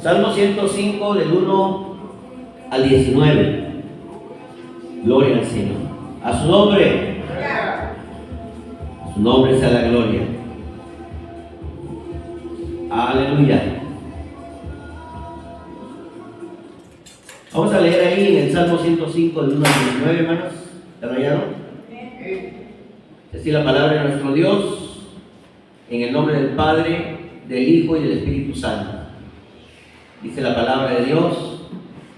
Salmo 105 del 1 al 19. Gloria al Señor. A su nombre. A su nombre sea la gloria. Aleluya. Vamos a leer ahí en el Salmo 105 del 1 al 19, hermanos. ¿Te lo hallaron? Es decir, la palabra de nuestro Dios, en el nombre del Padre, del Hijo y del Espíritu Santo. Dice la palabra de Dios: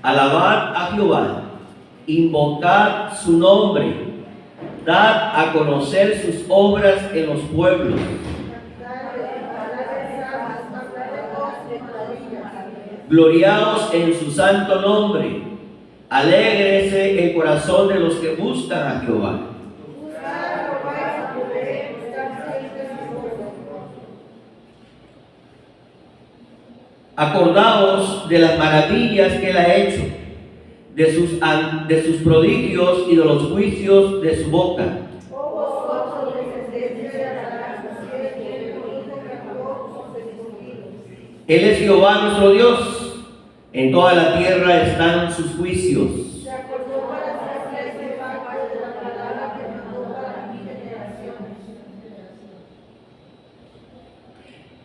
alabad a Jehová, invocad su nombre, dad a conocer sus obras en los pueblos. Gloriaos en su santo nombre, alégrese el corazón de los que buscan a Jehová. Acordaos de las maravillas que él ha hecho, de sus prodigios y de los juicios de su boca. Él es Jehová nuestro Dios, en toda la tierra están sus juicios.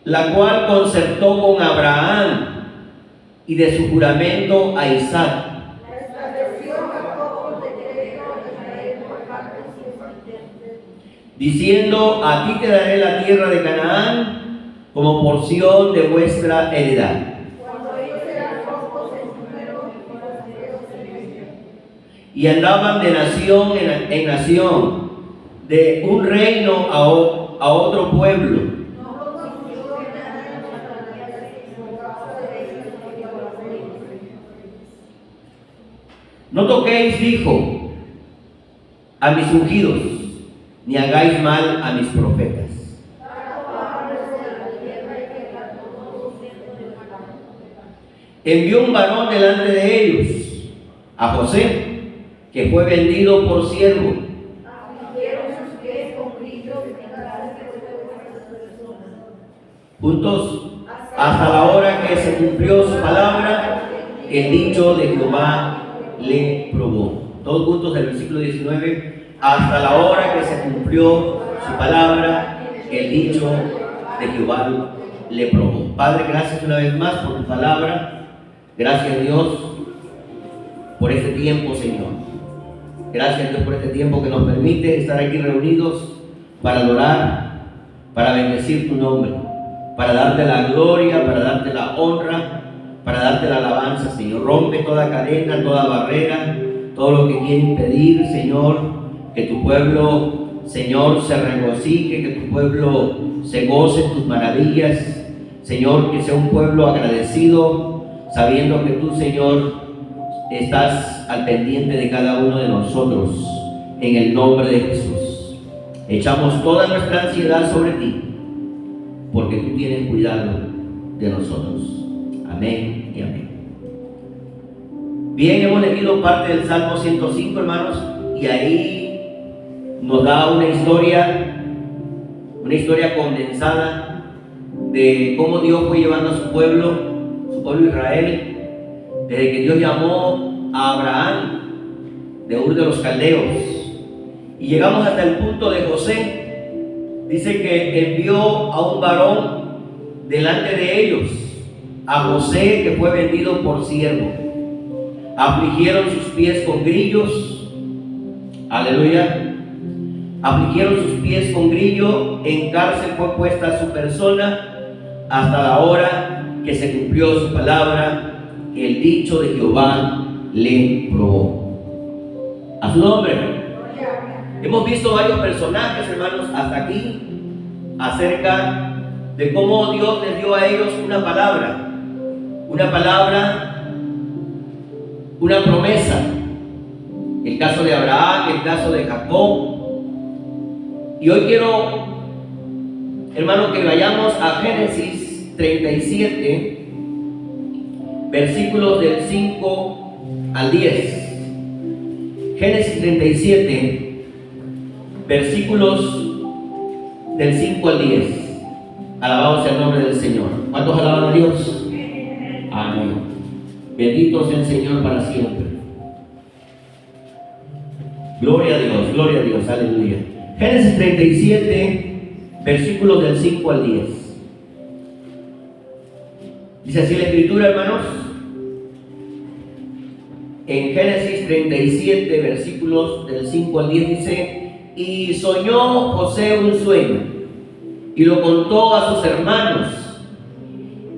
La cual concertó con Abraham y de su juramento a Isaac. Diciendo: a ti te daré la tierra de Canaán como porción de vuestra heredad. Y andaban de nación en nación, de un reino a otro pueblo. No toquéis, dijo, a mis ungidos, ni hagáis mal a mis profetas. Envió un varón delante de ellos, a José, que fue vendido por siervo. Juntos, hasta la hora que se cumplió su palabra, el dicho de Jehová le probó. Todos juntos el versículo 19. Hasta la hora que se cumplió su palabra, el dicho de Jehová le probó. Padre, gracias una vez más por tu palabra. Gracias, Dios, por este tiempo, Señor. Gracias, Dios, por este tiempo que nos permite estar aquí reunidos para adorar, para bendecir tu nombre, para darte la gloria, para darte la honra, para darte la alabanza, Señor. Rompe toda cadena, toda barrera, todo lo que quiere impedir, Señor, que tu pueblo, Señor, se regocije, que tu pueblo se goce en tus maravillas, Señor, que sea un pueblo agradecido, sabiendo que tú, Señor, estás al pendiente de cada uno de nosotros, en el nombre de Jesús. Echamos toda nuestra ansiedad sobre ti, porque tú tienes cuidado de nosotros. Amén y amén. Bien, hemos leído parte del Salmo 105, hermanos, y ahí nos da una historia condensada de cómo Dios fue llevando a su pueblo Israel, desde que Dios llamó a Abraham de Ur de los Caldeos, y llegamos hasta el punto de José. Dice que envió a un varón delante de ellos, a José, que fue vendido por siervo. Afligieron sus pies con grillos, aleluya, afligieron sus pies con grillo, en cárcel fue puesta su persona hasta la hora que se cumplió su palabra, que el dicho de Jehová le probó. A su nombre. Hemos visto varios personajes, hermanos, hasta aquí, acerca de cómo Dios les dio a ellos una palabra, una promesa. El caso de Abraham, el caso de Jacob. Y hoy quiero, hermano, que vayamos a Génesis 37, versículos del 5 al 10. Génesis 37, versículos del 5 al 10. Alabado sea el nombre del Señor. ¿Cuántos alaban a Dios? Amén. Bendito sea el Señor para siempre. Gloria a Dios, aleluya. Génesis 37, versículos del 5 al 10. Dice así la Escritura, hermanos. En Génesis 37, versículos del 5 al 10 dice: y soñó José un sueño, y lo contó a sus hermanos,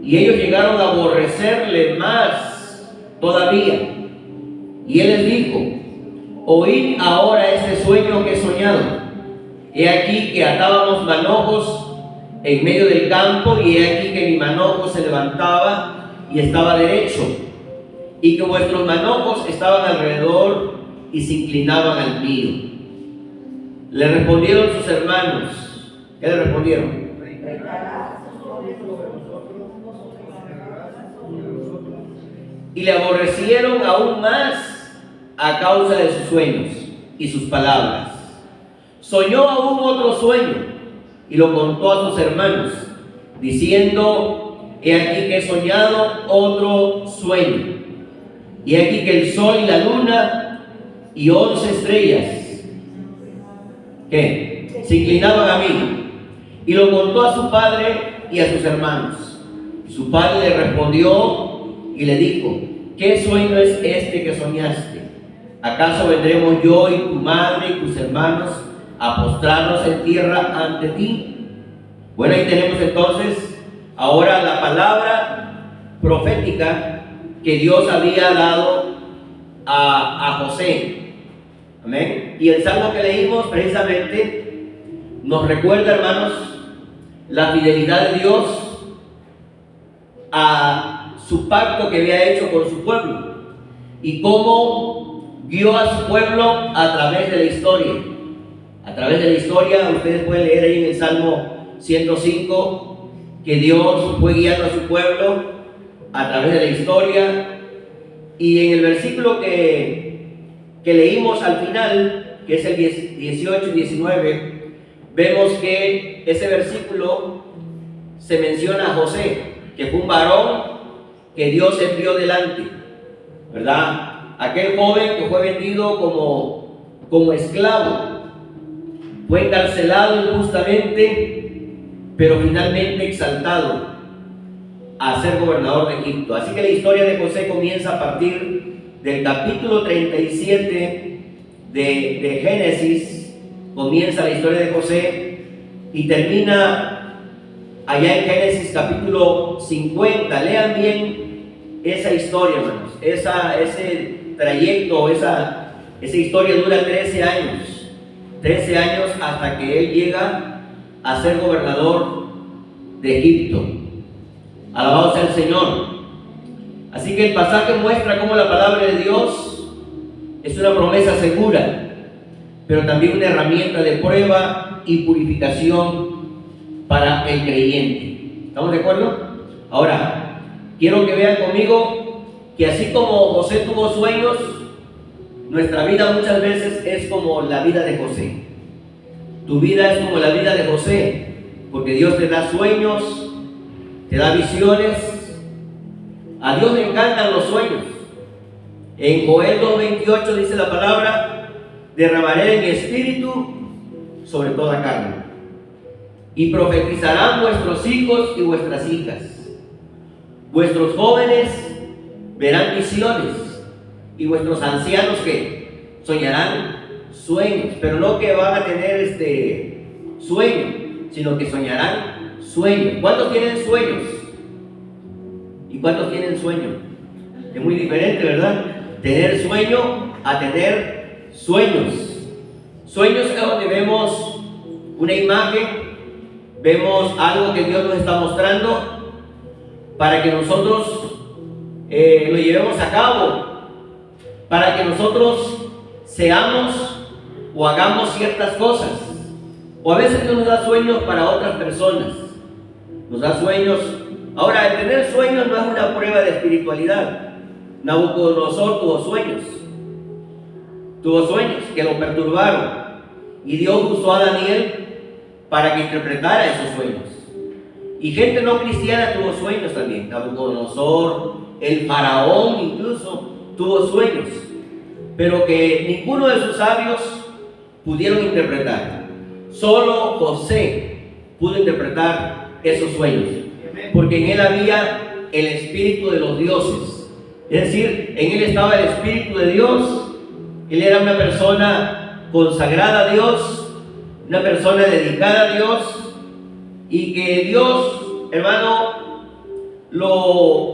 y ellos llegaron a aborrecerle más todavía. Y él les dijo: oíd ahora este sueño que he soñado. He aquí que atábamos manojos en medio del campo, y he aquí que mi manojo se levantaba y estaba derecho, y que vuestros manojos estaban alrededor y se inclinaban al mío. Le respondieron sus hermanos. ¿Qué le respondieron? Y le aborrecieron aún más a causa de sus sueños y sus palabras. Soñó aún otro sueño y lo contó a sus hermanos, diciendo: he aquí que he soñado otro sueño, y he aquí que el sol y la luna y 11 estrellas ¿qué? Se inclinaban a mí. Y lo contó a su padre y a sus hermanos. Su padre le respondió y le dijo: ¿qué sueño es este que soñaste? ¿Acaso vendremos yo y tu madre y tus hermanos a postrarnos en tierra ante ti? Bueno, ahí tenemos entonces ahora la palabra profética que Dios había dado a José. Amén. Y el salmo que leímos precisamente nos recuerda, hermanos, la fidelidad de Dios a su pacto que había hecho con su pueblo y cómo guió a su pueblo a través de la historia. A través de la historia, ustedes pueden leer ahí en el Salmo 105 que Dios fue guiando a su pueblo a través de la historia. Y en el versículo que leímos al final, que es el 18 y 19, vemos que ese versículo se menciona a José, que fue un varón que Dios envió delante, ¿verdad? Aquel joven que fue vendido como esclavo, fue encarcelado injustamente, pero finalmente exaltado a ser gobernador de Egipto. Así que la historia de José comienza a partir del capítulo 37 de Génesis. Comienza la historia de José y termina allá en Génesis capítulo 50. Lean bien esa historia, hermanos. Ese trayecto, esa historia dura 13 años. 13 años hasta que él llega a ser gobernador de Egipto. Alabado sea el Señor. Así que el pasaje muestra cómo la palabra de Dios es una promesa segura, pero también una herramienta de prueba y purificación para el creyente. ¿Estamos de acuerdo? Ahora, quiero que vean conmigo que así como José tuvo sueños, nuestra vida muchas veces es como la vida de José. Tu vida es como la vida de José, porque Dios te da sueños, te da visiones. A Dios le encantan los sueños. En Joel 2:28 dice la palabra: derramaré de mi espíritu sobre toda carne, y profetizarán vuestros hijos y vuestras hijas. Vuestros jóvenes verán visiones, y vuestros ancianos que soñarán sueños, pero no que van a tener sueño, sino que soñarán sueños. ¿Cuántos tienen sueños? ¿Y cuántos tienen sueño? Es muy diferente, ¿verdad? Tener sueño a tener sueños. Sueños es donde vemos una imagen, vemos algo que Dios nos está mostrando para que nosotros lo llevemos a cabo, para que nosotros seamos o hagamos ciertas cosas. O a veces Dios nos da sueños para otras personas. Nos da sueños. Ahora, el tener sueños no es una prueba de espiritualidad. Nabucodonosor tuvo sueños que lo perturbaron, y Dios usó a Daniel para que interpretara esos sueños. Y gente no cristiana tuvo sueños también. Nabucodonosor, el faraón incluso tuvo sueños, pero que ninguno de sus sabios pudieron interpretar. Solo José pudo interpretar esos sueños, porque en él había el espíritu de los dioses. Es decir, en él estaba el espíritu de Dios. Él era una persona consagrada a Dios, una persona dedicada a Dios, y que Dios, hermano,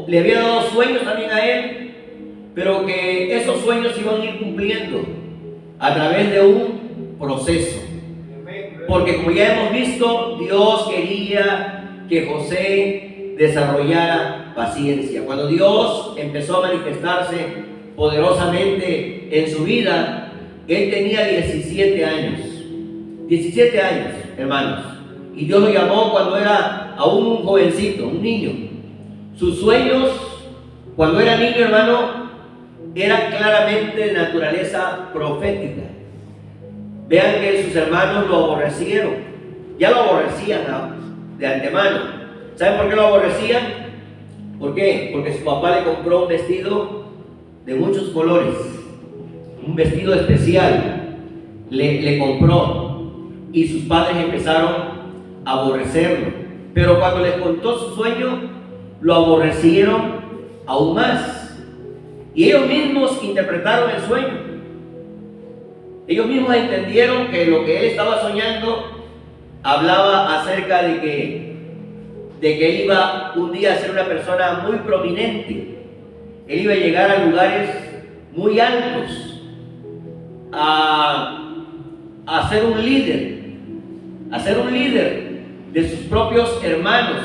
le había dado sueños también a él, pero que esos sueños se iban a ir cumpliendo a través de un proceso. Porque como ya hemos visto, Dios quería que José desarrollara paciencia. Cuando Dios empezó a manifestarse poderosamente en su vida, él tenía 17 años. 17 años, hermanos. Y Dios lo llamó cuando era aún un jovencito, un niño. Sus sueños, cuando era niño, hermano, eran claramente de naturaleza profética. Vean que sus hermanos lo aborrecieron. Ya lo aborrecían de antemano. ¿Saben por qué lo aborrecían? ¿Por qué? Porque su papá le compró un vestido de muchos colores, un vestido especial. Le compró, y sus padres empezaron a aborrecerlo. Pero cuando les contó su sueño, lo aborrecieron aún más. Y ellos mismos interpretaron el sueño. Ellos mismos entendieron que lo que él estaba soñando hablaba acerca de que él iba un día a ser una persona muy prominente. Él iba a llegar a lugares muy altos, a ser un líder de sus propios hermanos.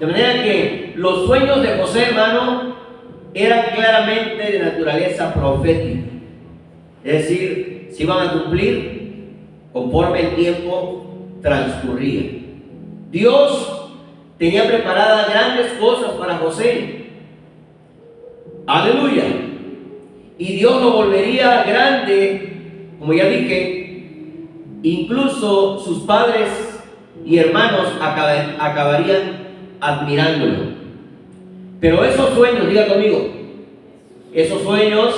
De manera que los sueños de José, hermano, eran claramente de naturaleza profética. Es decir, se iban a cumplir conforme el tiempo transcurría. Dios tenía preparadas grandes cosas para José. Aleluya. Y Dios lo volvería grande, como ya dije. Incluso sus padres y hermanos acabarían admirándolo. Pero esos sueños, diga conmigo, esos sueños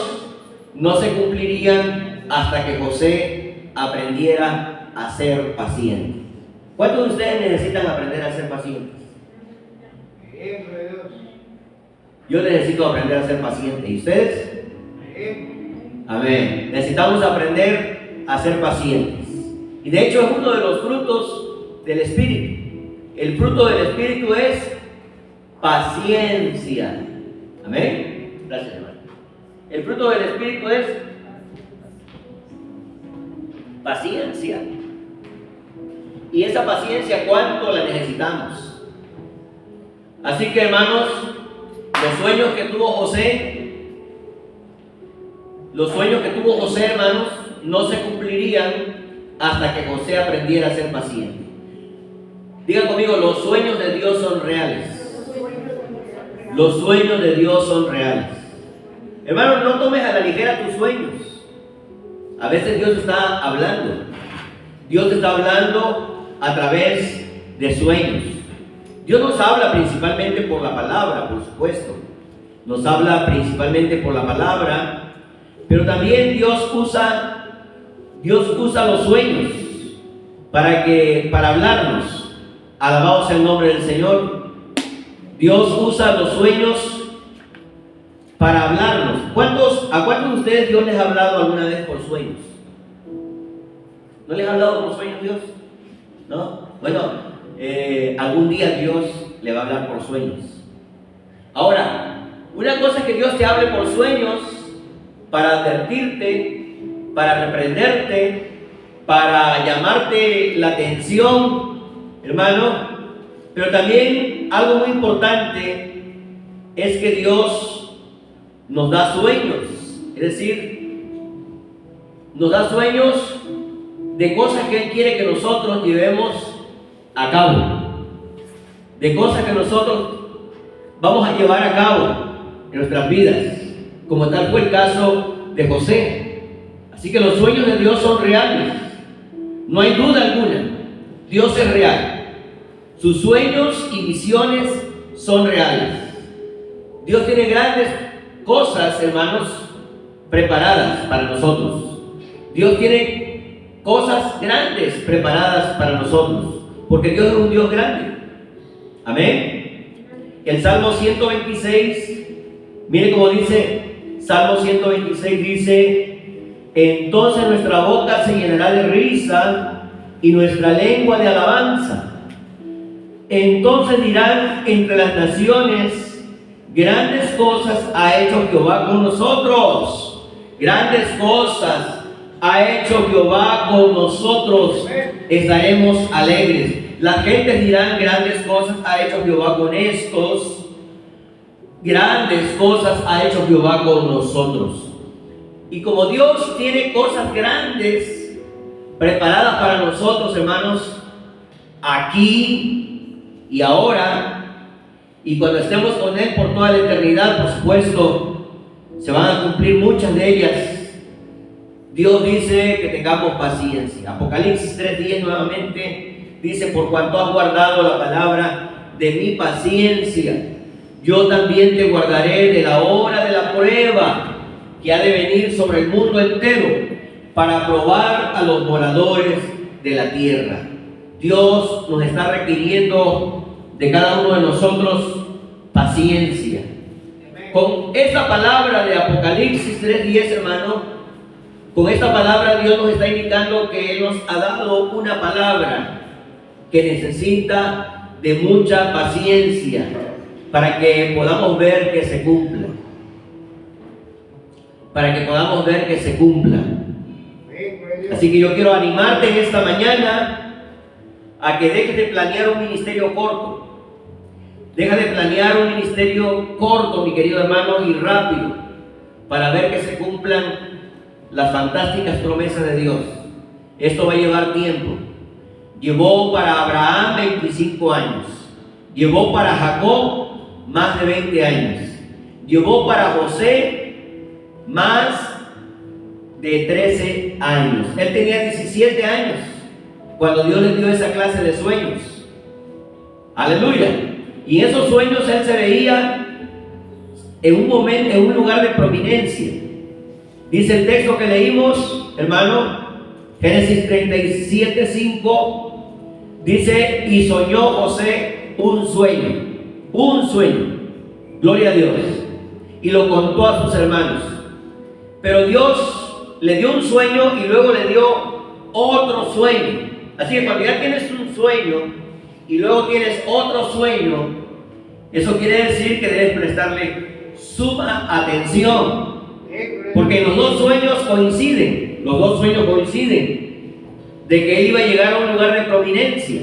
no se cumplirían hasta que José aprendiera a ser paciente. ¿Cuántos de ustedes necesitan aprender a ser pacientes? Yo necesito aprender a ser paciente. ¿Y ustedes? Amén. Necesitamos aprender a ser pacientes. Y de hecho es uno de los frutos del Espíritu. El fruto del Espíritu es paciencia. Amén. Gracias, hermano. El fruto del Espíritu es paciencia. Y esa paciencia, ¿cuánto la necesitamos? Así que, hermanos, los sueños que tuvo José, hermanos, no se cumplirían hasta que José aprendiera a ser paciente. Digan conmigo, los sueños de Dios son reales. Los sueños de Dios son reales. Hermano, no tomes a la ligera tus sueños. A veces Dios está hablando. Dios te está hablando a través de sueños. Dios nos habla principalmente por la palabra, por supuesto. Nos habla principalmente por la palabra, pero también Dios usa los sueños para hablarnos. Alabado sea el nombre del Señor. Dios usa los sueños para hablarnos. ¿A cuántos de ustedes Dios les ha hablado alguna vez por sueños? ¿No les ha hablado por sueños Dios? ¿No? Bueno, algún día Dios le va a hablar por sueños. Ahora, una cosa es que Dios te hable por sueños para advertirte, para reprenderte, para llamarte la atención, hermano. Pero también algo muy importante es que Dios nos da sueños. Es decir, nos da sueños de cosas que Él quiere que nosotros llevemos a cabo, de cosas que nosotros vamos a llevar a cabo en nuestras vidas, como tal fue el caso de José. Así que los sueños de Dios son reales, no hay duda alguna. Dios es real, sus sueños y visiones son reales. Dios tiene grandes cosas, hermanos, preparadas para nosotros. Dios tiene cosas grandes preparadas para nosotros, porque Dios es un Dios grande. Amén. El Salmo 126, mire cómo dice, Salmo 126 dice: entonces nuestra boca se llenará de risa y nuestra lengua de alabanza. Entonces dirán entre las naciones: grandes cosas ha hecho Jehová con nosotros. Grandes cosas ha hecho Jehová con nosotros. Estaremos alegres. Las gentes dirán: grandes cosas ha hecho Jehová con estos. Grandes cosas ha hecho Jehová con nosotros. Y como Dios tiene cosas grandes preparadas para nosotros, hermanos, aquí y ahora, y cuando estemos con Él por toda la eternidad, por supuesto, se van a cumplir muchas de ellas. Dios dice que tengamos paciencia. Apocalipsis 3:10 nuevamente dice: por cuanto has guardado la palabra de mi paciencia, yo también te guardaré de la hora de la prueba que ha de venir sobre el mundo entero para probar a los moradores de la tierra. Dios nos está requiriendo de cada uno de nosotros paciencia. Con esta palabra de Apocalipsis 3:10, hermano, con esta palabra Dios nos está indicando que Él nos ha dado una palabra que necesita de mucha paciencia para que podamos ver que se cumpla. Para que podamos ver que se cumpla. Así que yo quiero animarte en esta mañana a que dejes de planear un ministerio corto. Deja de planear un ministerio corto, mi querido hermano, y rápido, para ver que se cumplan las fantásticas promesas de Dios. Esto va a llevar tiempo. Llevó para Abraham 25 años. Llevó para Jacob más de 20 años. Llevó para José más de 13 años. Él tenía 17 años cuando Dios le dio esa clase de sueños. Aleluya. Y en esos sueños él se veía en un momento, en un lugar de prominencia. Dice el texto que leímos, hermano, Génesis 37:5, dice: y soñó José un sueño, gloria a Dios, y lo contó a sus hermanos. Pero Dios le dio un sueño y luego le dio otro sueño. Así que cuando ya tienes un sueño y luego tienes otro sueño, eso quiere decir que debes prestarle suma atención, porque los dos sueños coinciden, de que él iba a llegar a un lugar de prominencia.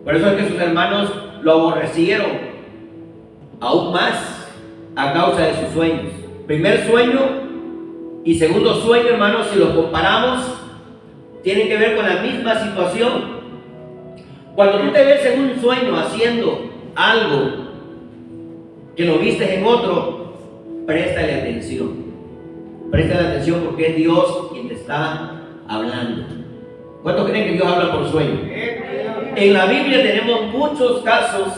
Por eso es que sus hermanos lo aborrecieron aún más a causa de sus sueños. Primer sueño y segundo sueño, hermanos, si los comparamos, tienen que ver con la misma situación. Cuando tú te ves en un sueño haciendo algo que lo viste en otro, préstale atención. Préstale atención, porque es Dios quien te está hablando. ¿Cuántos creen que Dios habla por sueño? En la Biblia tenemos muchos casos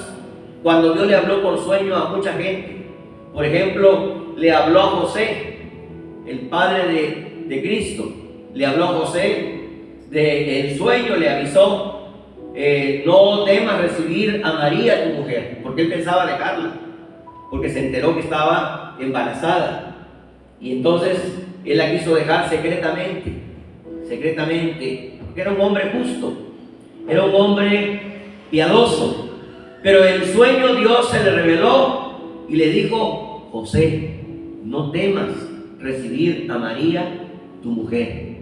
cuando Dios le habló por sueño a mucha gente. Por ejemplo, le habló a José, el padre de Cristo. Le habló a José del sueño, le avisó: no temas recibir a María, tu mujer, porque él pensaba dejarla, porque se enteró que estaba embarazada. Y entonces él la quiso dejar secretamente, porque era un hombre justo, era un hombre piadoso. Pero en sueño Dios se le reveló y le dijo: José, no temas recibir a María, tu mujer.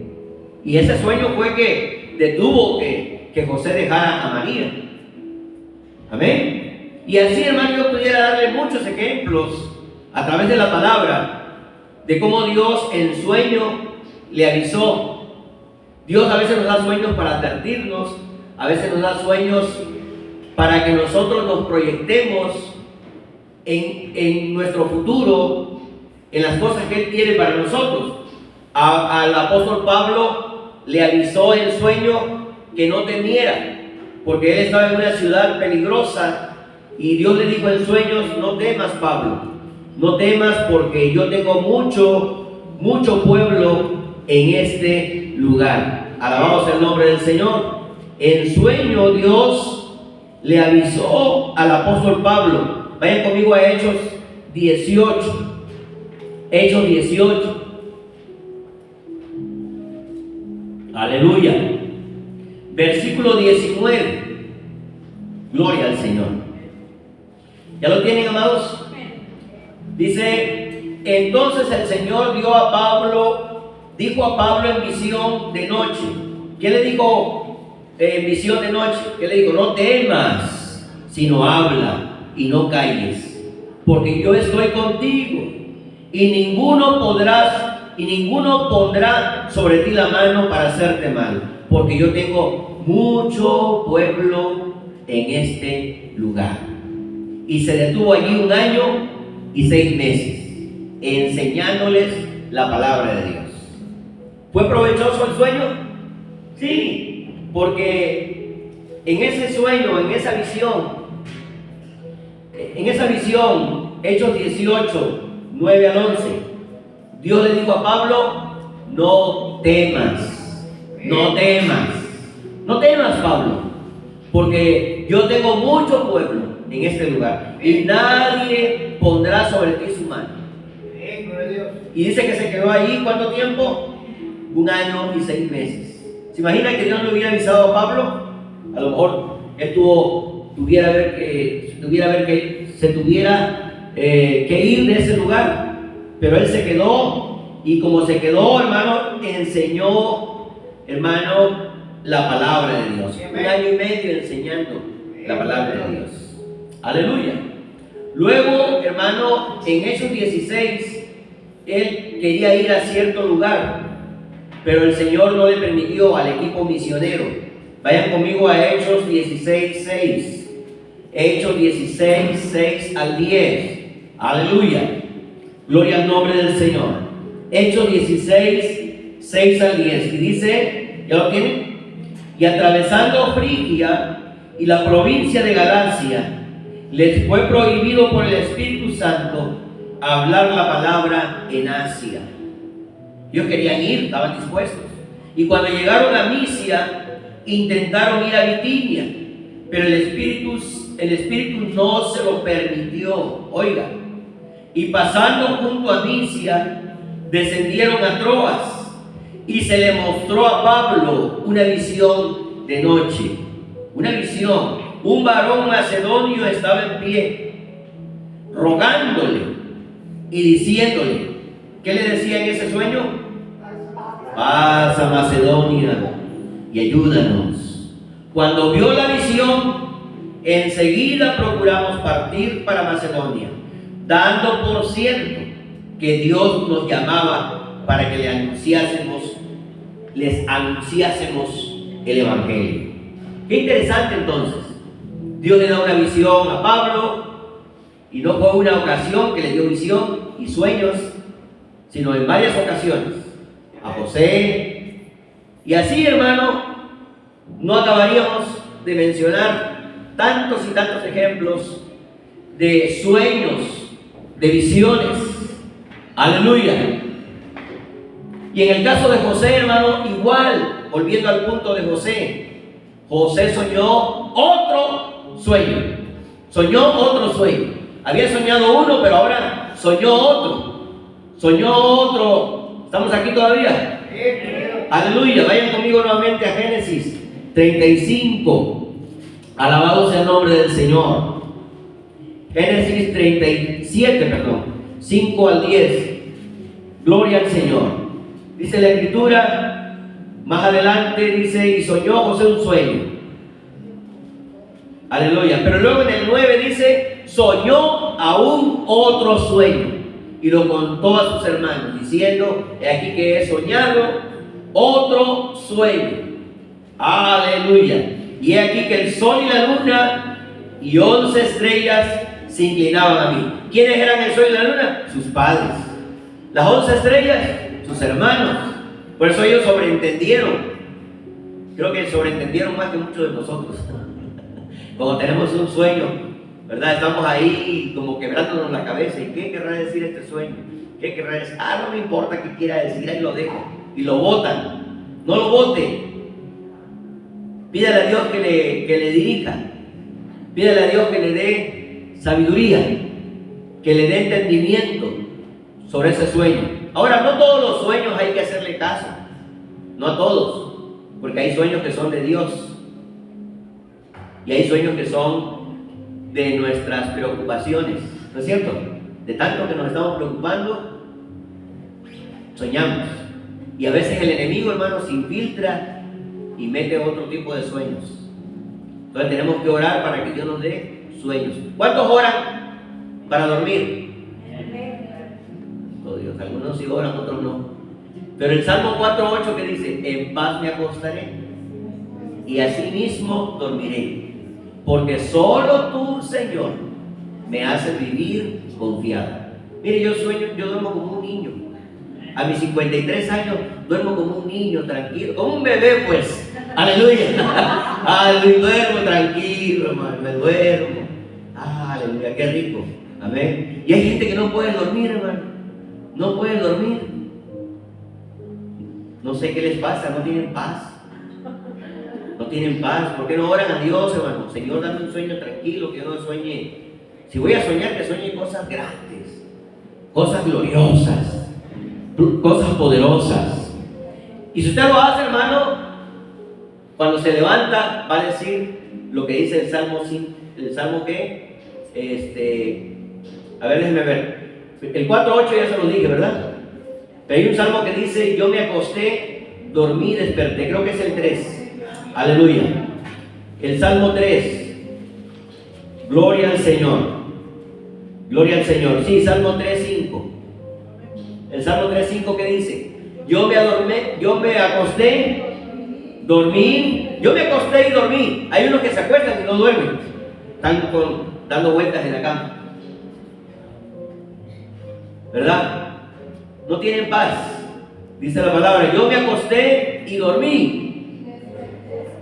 Y ese sueño fue que detuvo que José dejara a María. Amén. Y así, hermano, yo pudiera darle muchos ejemplos a través de la palabra de cómo Dios en sueño le avisó. Dios a veces nos da sueños para advertirnos, a veces nos da sueños para que nosotros nos proyectemos en nuestro futuro, en las cosas que Él quiere para nosotros. Al apóstol Pablo le avisó en sueño que no temiera, porque él estaba en una ciudad peligrosa, y Dios le dijo en sueños: no temas, Pablo, no temas porque yo tengo mucho pueblo en este lugar. Alabamos el nombre del Señor. En sueño Dios le avisó al apóstol Pablo. Vayan conmigo a Hechos 18. Hechos 18. Aleluya. Versículo 19. Gloria al Señor. ¿Ya lo tienen, amados? Dice, entonces el Señor dijo a Pablo en visión de noche. ¿Qué le dijo en visión de noche? ¿Qué le dijo? No temas, sino habla y no calles, porque yo estoy contigo y ninguno pondrá sobre ti la mano para hacerte mal, porque yo tengo mucho pueblo en este lugar. Y se detuvo allí 1 año y 6 meses, enseñándoles la palabra de Dios. ¿Fue provechoso el sueño? Sí, porque en ese sueño, en esa visión, Hechos 18, 9 al 11, Dios le dijo a Pablo, no temas, Pablo, porque yo tengo mucho pueblo en este lugar y nadie pondrá sobre ti su mano. Y dice que se quedó ahí, ¿cuánto tiempo? 1 año y 6 meses. ¿Se imagina que Dios no hubiera avisado a Pablo? A lo mejor él tuviera que ir de ese lugar, pero él se quedó, y como se quedó, hermano, enseñó, hermano, la palabra de Dios. 1 año y medio enseñando la palabra de Dios. Aleluya. Luego, hermano, en Hechos 16, él quería ir a cierto lugar, pero el Señor no le permitió al equipo misionero. Vayan conmigo a Hechos 16, 6. Hechos 16, 6 al 10. Aleluya. Gloria al nombre del Señor. Hechos 16, 6 al 10. Y dice, ¿ya lo tienen? Y atravesando Frigia y la provincia de Galacia, les fue prohibido por el Espíritu Santo hablar la palabra en Asia. Ellos querían ir, estaban dispuestos. Y cuando llegaron a Misia, intentaron ir a Bitinia, pero el Espíritu no se lo permitió. Oiga, y pasando junto a Misia, descendieron a Troas, y se le mostró a Pablo una visión de noche. Una visión. Un varón macedonio estaba en pie, rogándole y diciéndole, ¿qué le decía en ese sueño? Pasa Macedonia y ayúdanos. Cuando vio la visión, enseguida procuramos partir para Macedonia, dando por cierto que Dios nos llamaba para que les anunciásemos el Evangelio. Qué interesante entonces. Dios le da una visión a Pablo, y no fue una ocasión que le dio visión y sueños, sino en varias ocasiones. A José. Y así, hermano, no acabaríamos de mencionar tantos y tantos ejemplos de sueños, de visiones. Aleluya. Y en el caso de José, hermano, igual, volviendo al punto de José, José soñó otro sueño. Había soñado uno, pero ahora soñó otro. ¿Estamos aquí todavía? Aleluya. Vayan conmigo nuevamente a Génesis 35. Alabado sea el nombre del Señor. Génesis 37, 5 al 10. Gloria al Señor. Dice la Escritura, más adelante dice, y soñó José un sueño. Aleluya. Pero luego en el 9 dice, soñó aún otro sueño, y lo contó a sus hermanos, diciendo, he aquí que he soñado otro sueño. Aleluya. Y he aquí que el sol y la luna y 11 estrellas se inclinaban a mí. ¿Quiénes eran el sol y la luna? Sus padres. Las 11 estrellas, sus hermanos. Por eso ellos sobreentendieron. Creo que sobreentendieron más que muchos de nosotros. Cuando tenemos un sueño ¿verdad? Estamos ahí como quebrándonos la cabeza. ¿Y qué querrá decir este sueño? ¿Qué querrá decir? No me importa qué quiera decir, ahí lo dejo. Y lo botan. No lo bote. Pídale a Dios que le dirija. Pídale a Dios que le dé sabiduría, que le dé entendimiento sobre ese sueño. Ahora, no todos los sueños hay que hacerle caso. No a todos. Porque hay sueños que son de Dios. Y hay sueños que son de nuestras preocupaciones, ¿no es cierto? De tanto que nos estamos preocupando, soñamos. Y a veces el enemigo, hermano, se infiltra y mete otro tipo de sueños. Entonces tenemos que orar para que Dios nos dé sueños. ¿Cuántos oran para dormir? Oh Dios, algunos sí oran, otros no. Pero el Salmo 4:8 que dice: en paz me acostaré y asimismo dormiré, porque solo tú, Señor, me haces vivir confiado. Mire, yo duermo como un niño. A mis 53 años duermo como un niño, tranquilo, como un bebé, pues. Aleluya. Aleluya, duermo tranquilo, hermano, me duermo. Aleluya, qué rico. Amén. Y hay gente que no puede dormir, hermano. No puede dormir. No sé qué les pasa, no tienen paz. No tienen paz. ¿Por qué no oran a Dios, hermano? Señor, dame un sueño tranquilo, que yo no sueñe. Si voy a soñar, que sueñe cosas grandes, cosas gloriosas, cosas poderosas. Y si usted lo hace, hermano, cuando se levanta, va a decir lo que dice el Salmo 5. ¿El Salmo qué? A ver, déjenme ver. El 4:8 ya se lo dije, ¿verdad? Pero hay un salmo que dice: yo me acosté, dormí, desperté. Creo que es el 3. Aleluya. El Salmo 3. Gloria al Señor. Gloria al Señor. Sí, Salmo 3:5. El Salmo 3:5 que dice: yo me acosté, dormí. Yo me acosté y dormí. Hay unos que se acuestan y no duermen. Están dando vueltas en la cama, ¿verdad? No tienen paz. Dice la palabra: yo me acosté y dormí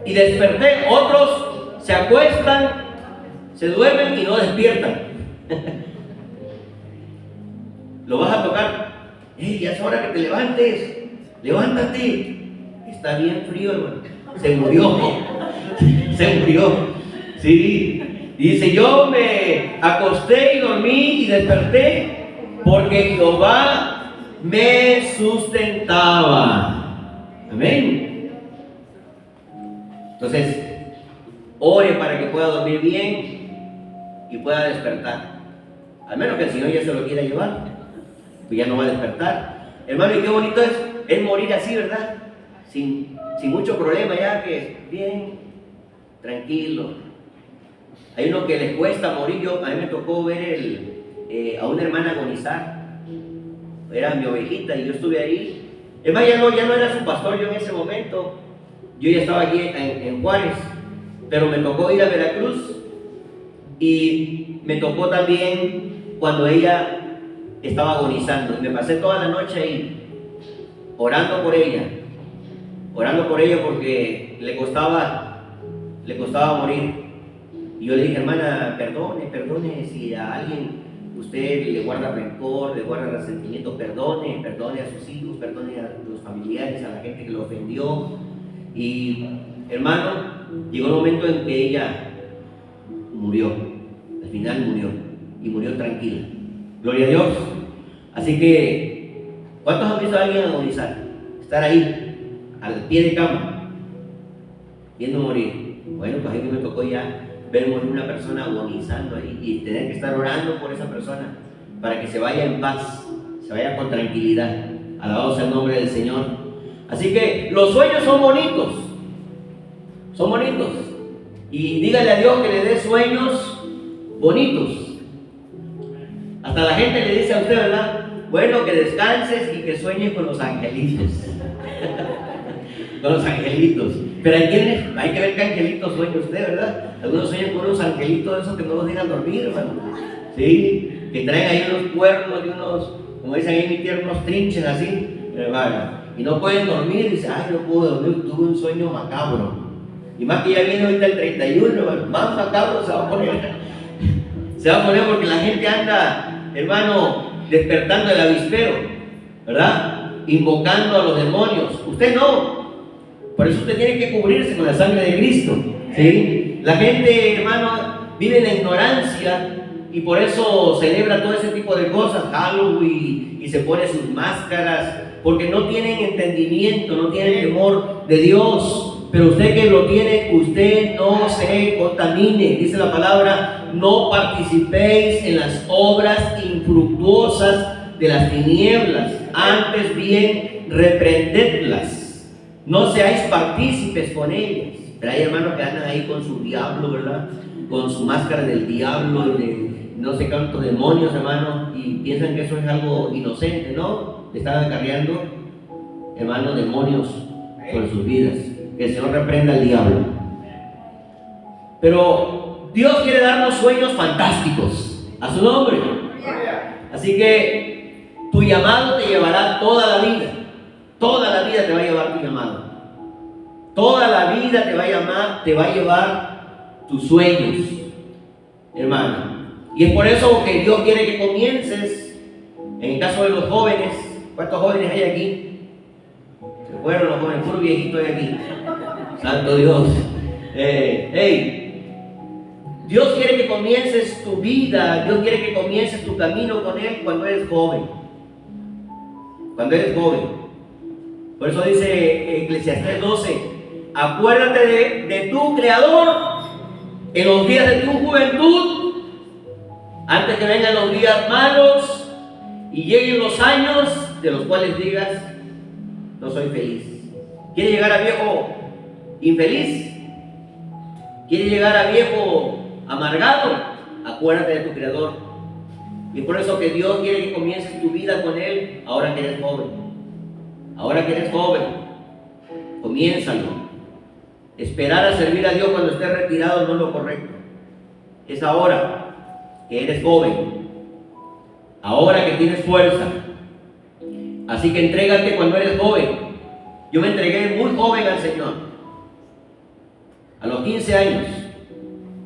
y desperté. Otros se acuestan, se duermen y no despiertan. Lo vas a tocar: hey, ya es hora que te levantes, levántate. Está bien frío, hermano. Se murió. Se murió. Sí. Dice: yo me acosté y dormí y desperté, porque Jehová me sustentaba. Amén. Entonces, ore para que pueda dormir bien y pueda despertar. Al menos que el Señor ya se lo quiera llevar, pues ya no va a despertar. Hermano, y qué bonito es morir así, ¿verdad? Sin mucho problema, ya que bien, tranquilo. Hay unos que les cuesta morir. A mí me tocó ver a una hermana agonizar. Era mi ovejita y yo estuve ahí. Es más, ya no era su pastor yo en ese momento. Yo ya estaba aquí en Juárez, pero me tocó ir a Veracruz y me tocó también cuando ella estaba agonizando. Y me pasé toda la noche ahí orando por ella porque le costaba morir. Y yo le dije: hermana, perdone si a alguien usted le guarda rencor, le guarda resentimiento, perdone a sus hijos, perdone a los familiares, a la gente que lo ofendió. Y hermano, llegó el momento en que ella murió, al final murió, y murió tranquila. Gloria a Dios. Así que, ¿cuántos han visto a alguien agonizar? Estar ahí, al pie de cama, viendo morir. Bueno, pues a mí me tocó ya ver morir una persona agonizando ahí y tener que estar orando por esa persona para que se vaya en paz, se vaya con tranquilidad. Alabado sea el nombre del Señor. Así que los sueños son bonitos, y dígale a Dios que le dé sueños bonitos. Hasta la gente le dice a usted, ¿verdad? Bueno, que descanses y que sueñes con los angelitos. Con los angelitos. Pero hay que ver qué angelitos sueña usted, ¿verdad? Algunos sueñan con unos angelitos esos que no los dejan dormir, hermano. Sí, que traen ahí unos cuernos y unos, como dicen ahí en mi tierra, unos trinches así, hermano. Y no pueden dormir, y dicen: ay, no puedo dormir, tuve un sueño macabro. Y más que ya viene ahorita el 31, hermano, más macabro se va a poner. Se va a poner porque la gente anda, hermano, despertando el avispero, ¿verdad? Invocando a los demonios. Usted no. Por eso usted tiene que cubrirse con la sangre de Cristo, ¿sí? La gente, hermano, vive en la ignorancia y por eso celebra todo ese tipo de cosas, Halloween, y se pone sus máscaras, porque no tienen entendimiento, no tienen temor de Dios. Pero usted que lo tiene, usted no se contamine. Dice la palabra, no participéis en las obras infructuosas de las tinieblas, antes bien reprendedlas. No seáis partícipes con ellas. Pero hay hermanos que andan ahí con su diablo, ¿verdad? Con su máscara del diablo y de no sé cuántos demonios, hermanos, y piensan que eso es algo inocente, ¿no? Están acarreando, hermanos, demonios sobre sus vidas. Que el Señor reprenda al diablo. Pero Dios quiere darnos sueños fantásticos a su nombre. Así que tu llamado te llevará toda la vida. Toda la vida te va a llevar tu llamado. Toda la vida te va a llevar tus sueños, hermano. Y es por eso que Dios quiere que comiences. En el caso de los jóvenes, ¿cuántos jóvenes hay aquí? Se fueron los jóvenes, puro viejito hay aquí. Santo Dios. Dios quiere que comiences tu vida, Dios quiere que comiences tu camino con Él cuando eres joven. Cuando eres joven. Por eso dice Eclesiastés 12, acuérdate de tu Creador en los días de tu juventud, antes que vengan los días malos y lleguen los años de los cuales digas, no soy feliz. ¿Quieres llegar a viejo infeliz? ¿Quieres llegar a viejo amargado? Acuérdate de tu Creador. Y por eso que Dios quiere que comiences tu vida con Él ahora que eres joven. Ahora que eres joven, comiénzalo. Esperar a servir a Dios cuando estés retirado no es lo correcto. Es ahora que eres joven, ahora que tienes fuerza. Así que entrégate cuando eres joven. Yo me entregué muy joven al Señor. A los 15 años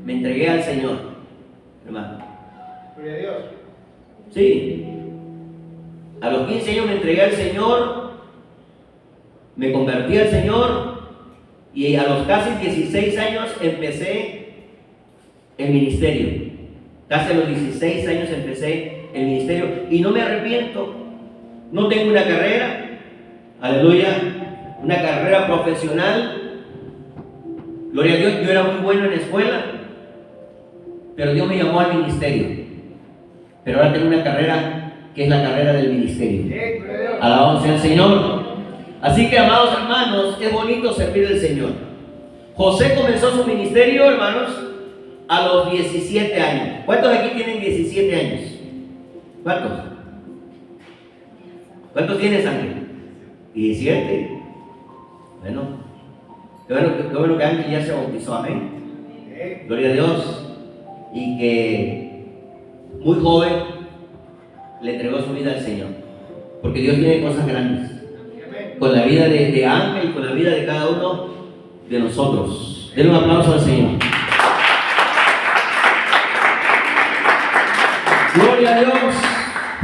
me entregué al Señor, hermano. Gloria a Dios. Sí. A los 15 años me entregué al Señor, me convertí al Señor y a los casi 16 años empecé el ministerio. Casi a los 16 años empecé el ministerio y no me arrepiento. No tengo una carrera, aleluya, una carrera profesional. Gloria a Dios, yo era muy bueno en la escuela, pero Dios me llamó al ministerio. Pero ahora tengo una carrera que es la carrera del ministerio. Alabado sea el Señor. Así que, amados hermanos, es bonito servir al Señor. José comenzó su ministerio, hermanos, a los 17 años. ¿Cuántos aquí tienen 17 años? ¿Cuántos? ¿Cuántos tienes, Ángel? 17. Bueno, qué bueno que Ángel ya se bautizó, amén. Gloria a Dios. Y que muy joven le entregó su vida al Señor. Porque Dios tiene cosas grandes. Con la vida de Ángel y con la vida de cada uno de nosotros. Denle un aplauso al Señor. Gloria a Dios.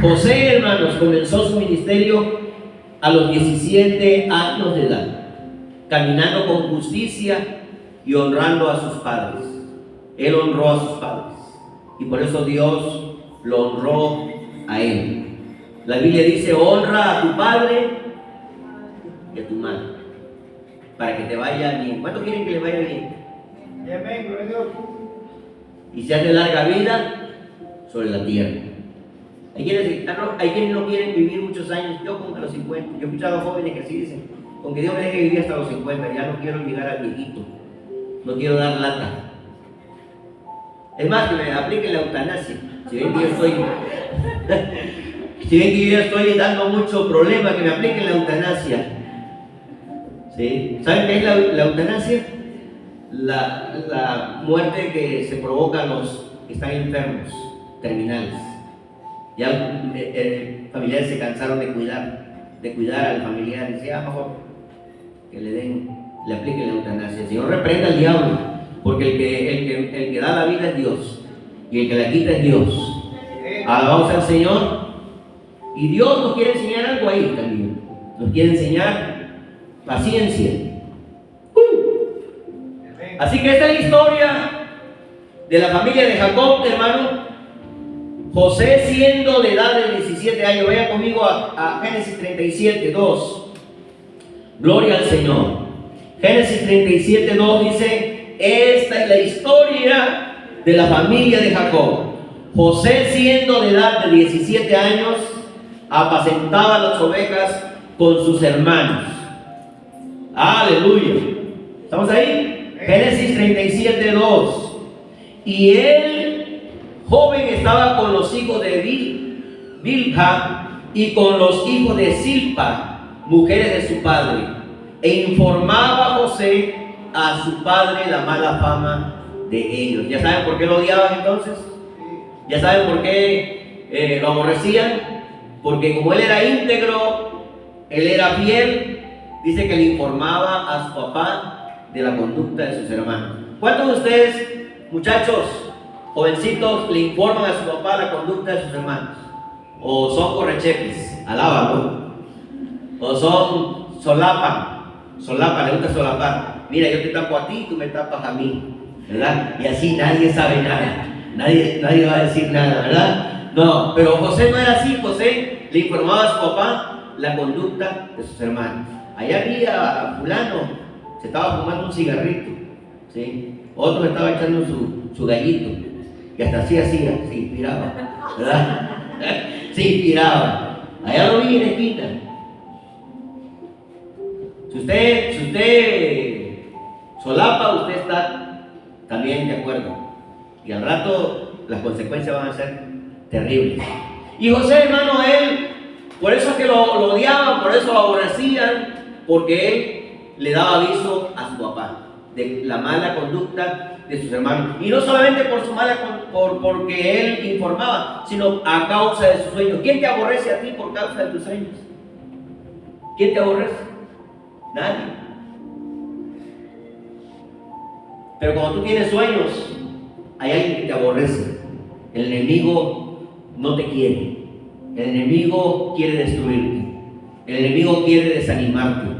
José, hermanos, comenzó su ministerio a los 17 años de edad, caminando con justicia y honrando a sus padres. Él honró a sus padres y por eso Dios lo honró a él. La Biblia dice, honra a tu padre y a tu madre, para que te vaya bien. ¿Cuántos quieren que les vaya bien? Amén, gloria a Dios. Y se hace larga vida sobre la tierra. Hay quienes no quieren vivir muchos años. Yo como a los 50. Yo he escuchado jóvenes que así dicen, con que Dios me deje vivir hasta los 50, ya no quiero llegar al viejito, no quiero dar lata. Es más, que me apliquen la eutanasia. Si ven que yo estoy si ven que yo estoy dando mucho problema, que me apliquen la eutanasia. ¿Sí? ¿Saben qué es la eutanasia? La muerte que se provoca a los que están enfermos, terminales. Ya familiares se cansaron de cuidar al familiar. Dice, mejor que le apliquen la eutanasia. El Señor reprenda al diablo, porque el que da la vida es Dios. y el que la quita es Dios. Alabamos al Señor. Y Dios nos quiere enseñar algo ahí también. Nos quiere enseñar paciencia. Así que esta es la historia de la familia de Jacob, hermano. José, siendo de edad de 17 años, vaya conmigo a Génesis 37, 2. Gloria al Señor. Génesis 37, 2 dice: esta es la historia de la familia de Jacob. José, siendo de edad de 17 años, apacentaba las ovejas con sus hermanos. Aleluya. ¿Estamos ahí? Génesis 37, 2. Y él, joven, estaba con los hijos de Bilha y con los hijos de Silpa, mujeres de su padre, e informaba a José a su padre la mala fama de ellos. ¿Ya saben por qué lo odiaban entonces? ¿Ya saben por qué lo aborrecían? Porque como él era íntegro, él era fiel, dice que le informaba a su papá de la conducta de sus hermanos. ¿Cuántos de ustedes, muchachos, jovencitos, le informan a su papá la conducta de sus hermanos? ¿O son correchepes? Alábalo. ¿O son solapan? Le gusta solapar. Mira, yo te tapo a ti y tú me tapas a mí, ¿verdad? Y así nadie sabe nada. Nadie va a decir nada, ¿verdad? No, pero José no era así. José le informaba a su papá la conducta de sus hermanos. Allá había fulano, se estaba fumando un cigarrito, ¿sí? Otro estaba echando su gallito, y hasta así hacía, se inspiraba, ¿verdad? Se inspiraba. Allá lo vi en la esquina. Si usted solapa, usted está también de acuerdo. Y al rato las consecuencias van a ser terribles. Y José, hermano, él, por eso es que lo odiaban, por eso lo aborrecían, porque él le daba aviso a su papá de la mala conducta de sus hermanos. Y no solamente por su porque él informaba, sino a causa de sus sueños. ¿Quién te aborrece a ti por causa de tus sueños? ¿Quién te aborrece? Nadie. Pero cuando tú tienes sueños, hay alguien que te aborrece. El enemigo no te quiere. El enemigo quiere destruirte. El enemigo quiere desanimarte.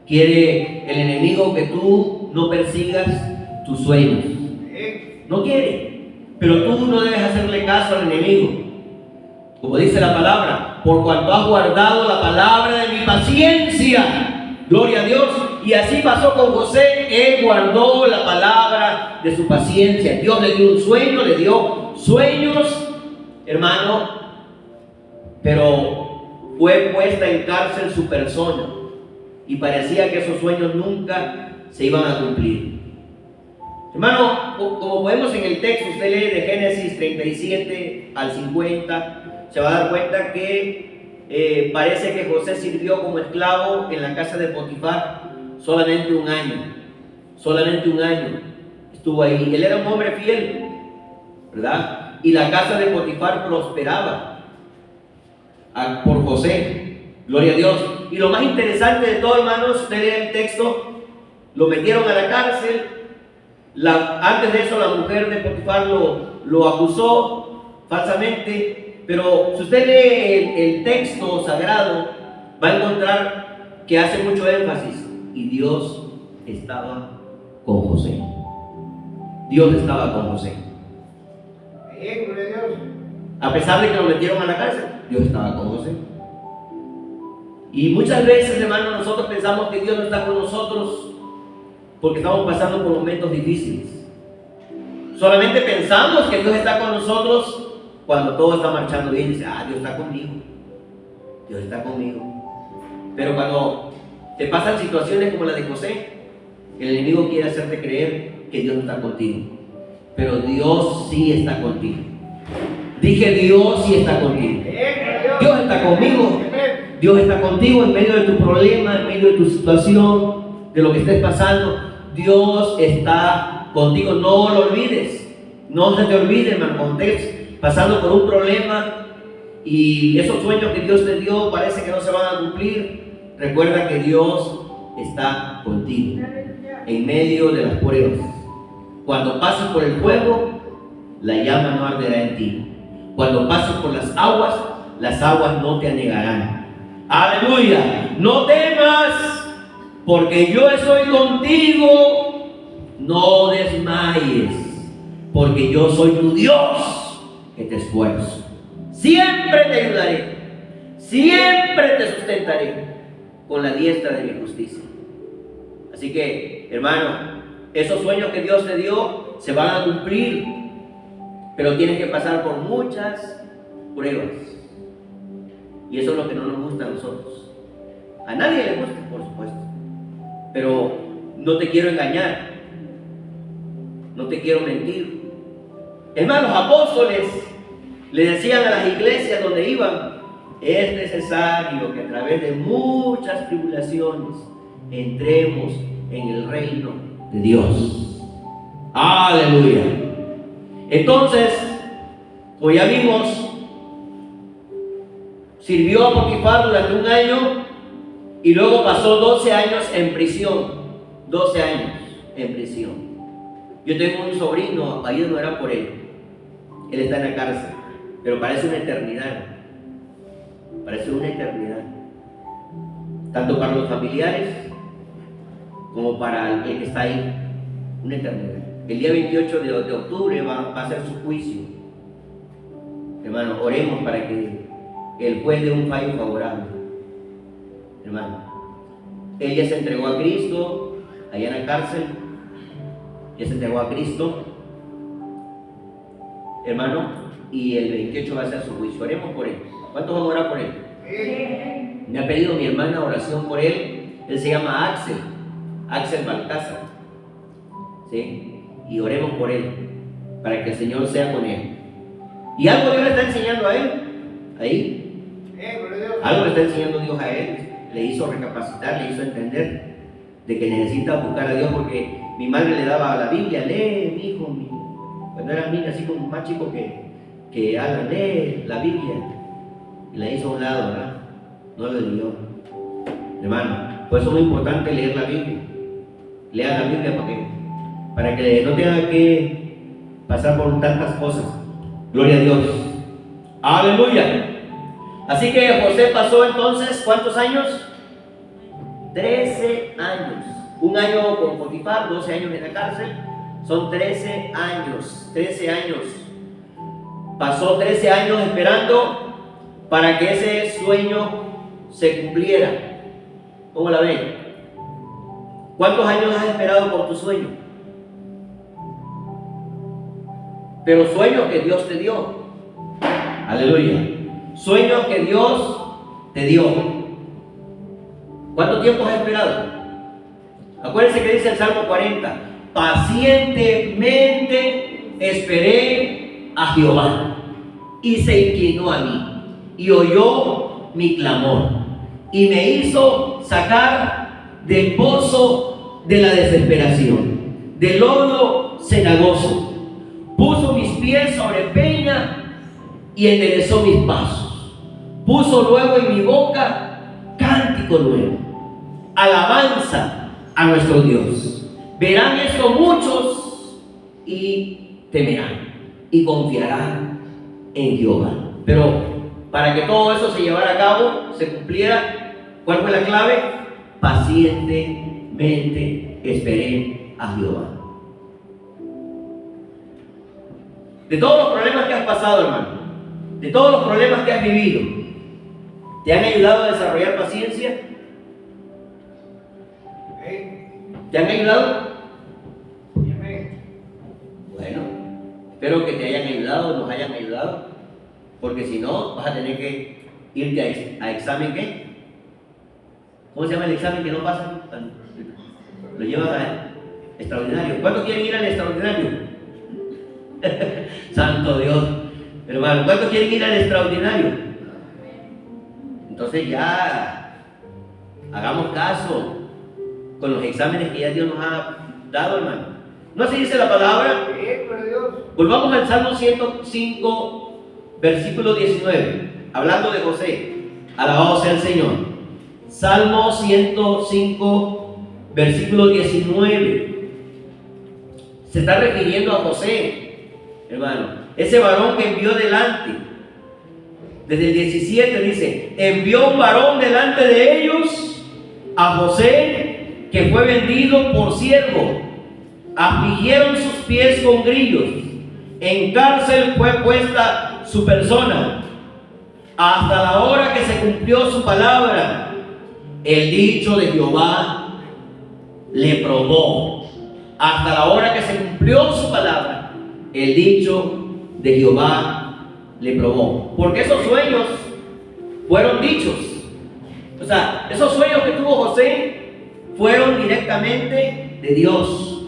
Quiere el enemigo que tú no persigas tus sueños. No quiere. Pero tú no debes hacerle caso al enemigo. Como dice la palabra: por cuanto has guardado la palabra de mi paciencia. Gloria a Dios. Y así pasó con José. Él guardó la palabra de su paciencia. Dios le dio un sueño, le dio sueños, hermano, pero fue puesta en cárcel su persona y parecía que esos sueños nunca se iban a cumplir. Hermano, como vemos en el texto, usted lee de Génesis 37 al 50, se va a dar cuenta que parece que José sirvió como esclavo en la casa de Potifar solamente un año estuvo ahí. Él era un hombre fiel, ¿verdad? Y la casa de Potifar prosperaba por José, gloria a Dios. Y lo más interesante de todo, hermanos, usted lee el texto, lo metieron a la cárcel. Antes de eso la mujer de Potifar lo acusó falsamente, pero si usted lee el texto sagrado, va a encontrar que hace mucho énfasis. Y Dios estaba con José. Dios estaba con José. A pesar de que lo metieron a la cárcel, Dios estaba con José. Y muchas veces, hermanos, nosotros pensamos que Dios no está con nosotros porque estamos pasando por momentos difíciles. Solamente pensamos que Dios está con nosotros cuando todo está marchando bien. Dice: Dios está conmigo. Dios está conmigo. Pero cuando te pasan situaciones como la de José, el enemigo quiere hacerte creer que Dios no está contigo. Pero Dios sí está contigo. Dije: Dios sí está contigo. Dios está conmigo. Dios está contigo en medio de tu problema, en medio de tu situación, de lo que estés pasando. Dios está contigo. No lo olvides. No se te olvide, hermano, cuando estés pasando por un problema y esos sueños que Dios te dio parece que no se van a cumplir. Recuerda que Dios está contigo en medio de las pruebas. Cuando pases por el fuego, la llama no arderá en ti. Cuando pases por las aguas no te anegarán. Aleluya. No temas, porque yo estoy contigo. No desmayes, porque yo soy tu Dios, que te esfuerzo. Siempre te ayudaré, siempre te sustentaré con la diestra de mi justicia. Así que, hermano, esos sueños que Dios te dio se van a cumplir, pero tienes que pasar por muchas pruebas. Y eso es lo que no nos gusta a nosotros. A nadie le gusta, por supuesto. Pero no te quiero engañar, no te quiero mentir. Es más, los apóstoles le decían a las iglesias donde iban: es necesario que a través de muchas tribulaciones entremos en el reino de Dios. Aleluya. Entonces, pues ya vimos, sirvió a Potifar durante 1 año y luego pasó 12 años en prisión. 12 años en prisión. Yo tengo un sobrino, ahí no era por él. Él está en la cárcel, pero parece una eternidad. Parece una eternidad. Tanto para los familiares como para el que está ahí. Una eternidad. El día 28 de octubre va a ser su juicio. Hermano, oremos para que el juez dé un fallo favorable. Hermano, él ya se entregó a Cristo allá en la cárcel. Ya se entregó a Cristo, hermano, y el 28 va a ser su juicio. Oremos por él. ¿Cuántos vamos a orar por él? Me ha pedido mi hermana oración por él. Él se llama Axel Balcázar. ¿Sí? Y oremos por él, para que el Señor sea con él. Y algo Dios le está enseñando a él, ahí. Algo le está enseñando Dios a él. Le hizo recapacitar, le hizo entender de que necesita buscar a Dios, porque mi madre le daba la Biblia: lee, mi hijo, cuando era niña, así como más chico que Alan, lee la Biblia. Y la hizo a un lado, ¿verdad? No la leyó. Hermano, por eso es muy importante leer la Biblia. Lea la Biblia para que no tenga que pasar por tantas cosas. Gloria a Dios. Aleluya. Así que José pasó entonces, ¿cuántos años? 13 años. 1 año con Potifar, 12 años en la cárcel. Son 13 años. 13 años. Pasó 13 años esperando para que ese sueño se cumpliera. ¿Cómo la ven? ¿Cuántos años has esperado por tu sueño? Pero sueños que Dios te dio. Aleluya. Sueños que Dios te dio. ¿Cuánto tiempo has esperado? Acuérdense que dice el Salmo 40: pacientemente esperé a Jehová, y se inclinó a mí, y oyó mi clamor, y me hizo sacar del pozo de la desesperación, del lodo cenagoso. Puso mis pies sobre peña y enderezó mis pasos. Puso luego en mi boca cántico nuevo, alabanza a nuestro Dios. Verán esto muchos y temerán y confiarán en Jehová. Pero para que todo eso se llevara a cabo, se cumpliera, ¿cuál fue la clave? Pacientemente esperé a Jehová. De todos los problemas que has pasado, hermano, de todos los problemas que has vivido, ¿te han ayudado a desarrollar paciencia? ¿Te han ayudado? Bueno, espero que te hayan ayudado, nos hayan ayudado, porque si no, vas a tener que irte a examen, ¿qué? ¿Cómo se llama el examen que no pasa? Lo llevan a extraordinario. ¿Cuántos quieren ir al extraordinario? Santo Dios, hermano, ¿cuántos quieren ir al extraordinario? Entonces ya hagamos caso con los exámenes que ya Dios nos ha dado, hermano. ¿No así dice la palabra? Volvamos al Salmo 105, versículo 19, hablando de José. Alabado sea el Señor. Salmo 105, versículo 19. Se está refiriendo a José. hermano. Ese varón que envió delante. Desde el 17 dice, envió un varón delante de ellos a José, que fue vendido por siervo. Afligieron sus pies con grillos. En cárcel fue puesta su persona, hasta la hora que se cumplió su palabra. El dicho de Jehová le probó. Hasta la hora que se cumplió su palabra, el dicho de Jehová le probó. Porque esos sueños fueron dichos. O sea, esos sueños que tuvo José fueron directamente de Dios.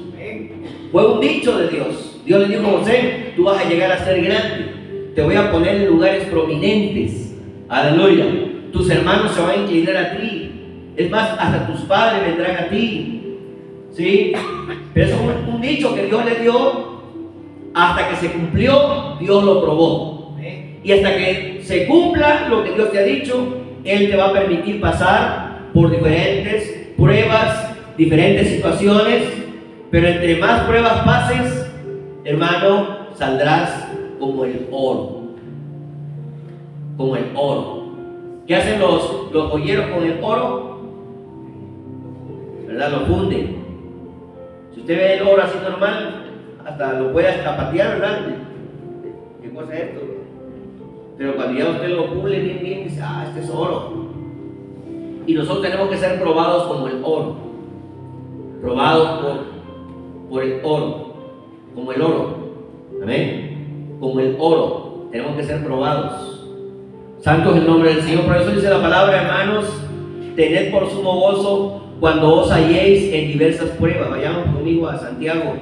Fue un dicho de Dios. Dios le dijo a José, tú vas a llegar a ser grande. Te voy a poner en lugares prominentes. Aleluya. Tus hermanos se van a inclinar a ti. Es más, hasta tus padres vendrán a ti. ¿Sí? Pero eso es un dicho que Dios le dio. Hasta que se cumplió, Dios lo probó. Y hasta que se cumpla lo que Dios te ha dicho, Él te va a permitir pasar por diferentes pruebas, diferentes situaciones. Pero entre más pruebas pases, hermano, saldrás como el oro. Como el oro. ¿Qué hacen los joyeros con el oro? ¿Verdad? Lo funden. Si usted ve el oro así normal, hasta lo puede hasta patear, ¿verdad? ¿Qué cosa es esto? Pero cuando ya usted lo pule bien, dice, este es oro. Y nosotros tenemos que ser probados como el oro. Probados por el oro. Como el oro. Amén. Como el oro. Tenemos que ser probados. Santo es el nombre del Señor. Por eso dice la palabra, hermanos, tened por sumo gozo cuando os halléis en diversas pruebas. Vayamos conmigo a Santiago.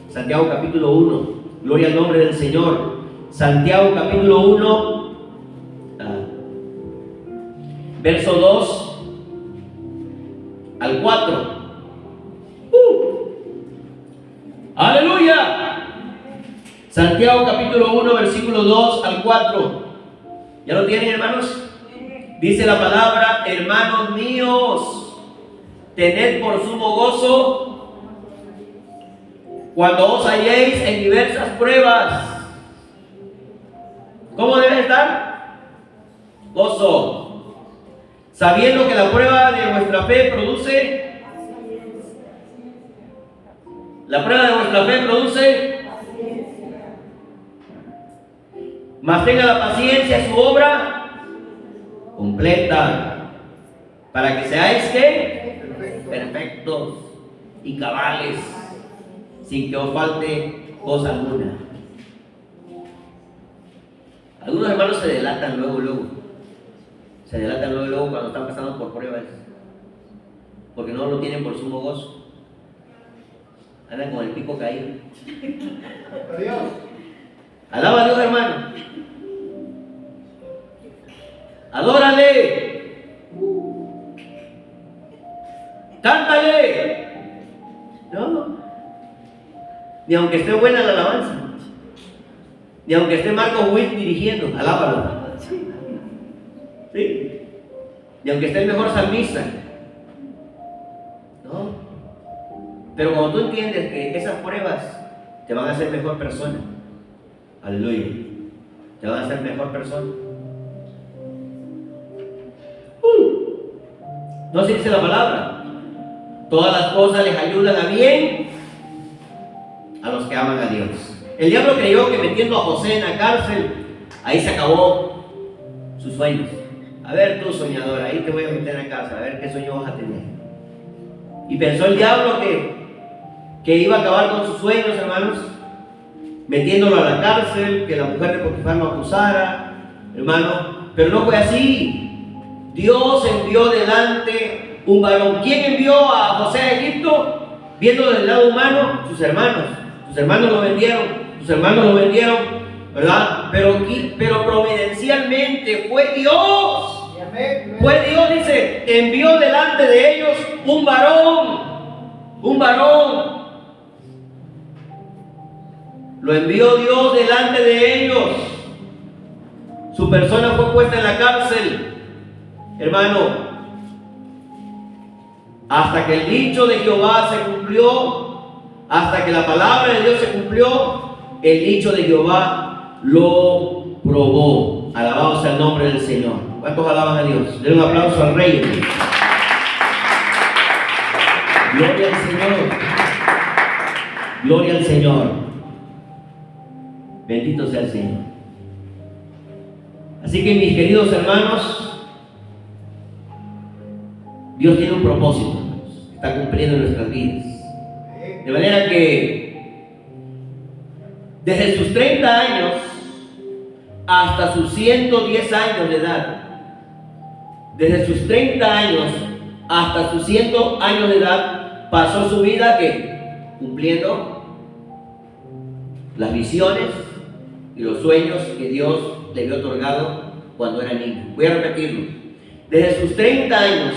Santiago capítulo 1. Gloria al nombre del Señor. Santiago capítulo 1. Verso 2 al 4. ¡Aleluya! Santiago capítulo 1, versículo 2 al 4. ¿Ya lo tienen, hermanos? Dice la palabra, hermanos míos, tened por sumo gozo cuando os halléis en diversas pruebas. ¿Cómo debe estar? Gozo. Sabiendo que la prueba de vuestra fe produce. La prueba de vuestra fe produce. Mas tenga la paciencia su obra completa, para que seáis ¿qué? Perfectos y cabales, sin que os falte cosa alguna. Algunos hermanos se delatan luego. Se delatan luego cuando están pasando por pruebas, porque no lo tienen por sumo gozo. Andan con el pico caído. Adiós. Alaba a Dios, hermano. Adórale. Cántale. No. Ni aunque esté buena la alabanza. Ni aunque esté Marcos Witt dirigiendo. Alábalo. ¿Sí? Y aunque esté el mejor salmista, ¿no? Pero cuando tú entiendes que esas pruebas te van a hacer mejor persona, aleluya, te van a hacer mejor persona. No se dice la palabra, todas las cosas les ayudan a bien a los que aman a Dios. El diablo creyó que metiendo a José en la cárcel, ahí se acabó sus sueños. A ver tú, soñador, ahí te voy a meter a casa, a ver qué sueño vas a tener. Y pensó el diablo que iba a acabar con sus sueños, hermanos, metiéndolo a la cárcel, que la mujer de Potifar lo acusara, hermano. Pero no fue así. Dios envió delante un varón. ¿Quién envió a José a Egipto? Viendo desde el lado humano, sus hermanos. Sus hermanos lo vendieron, ¿verdad? Pero providencialmente fue Dios. Fue Dios, dice, envió delante de ellos un varón. Lo envió Dios delante de ellos. Su persona fue puesta en la cárcel, hermano, hasta que el dicho de Jehová se cumplió, hasta que la palabra de Dios se cumplió. el dicho de Jehová lo probó. Alabado sea el nombre del Señor. ¿Cuántos alaban a Dios? Den un aplauso al Rey. Gloria al Señor. Gloria al Señor. Bendito sea el Señor. Así que mis queridos hermanos, Dios tiene un propósito, está cumpliendo en nuestras vidas. De manera que desde sus 30 años hasta sus 110 años de edad, desde sus 30 años hasta sus 100 años de edad, pasó su vida cumpliendo las visiones y los sueños que Dios le había otorgado cuando era niño. Voy a repetirlo. Desde sus 30 años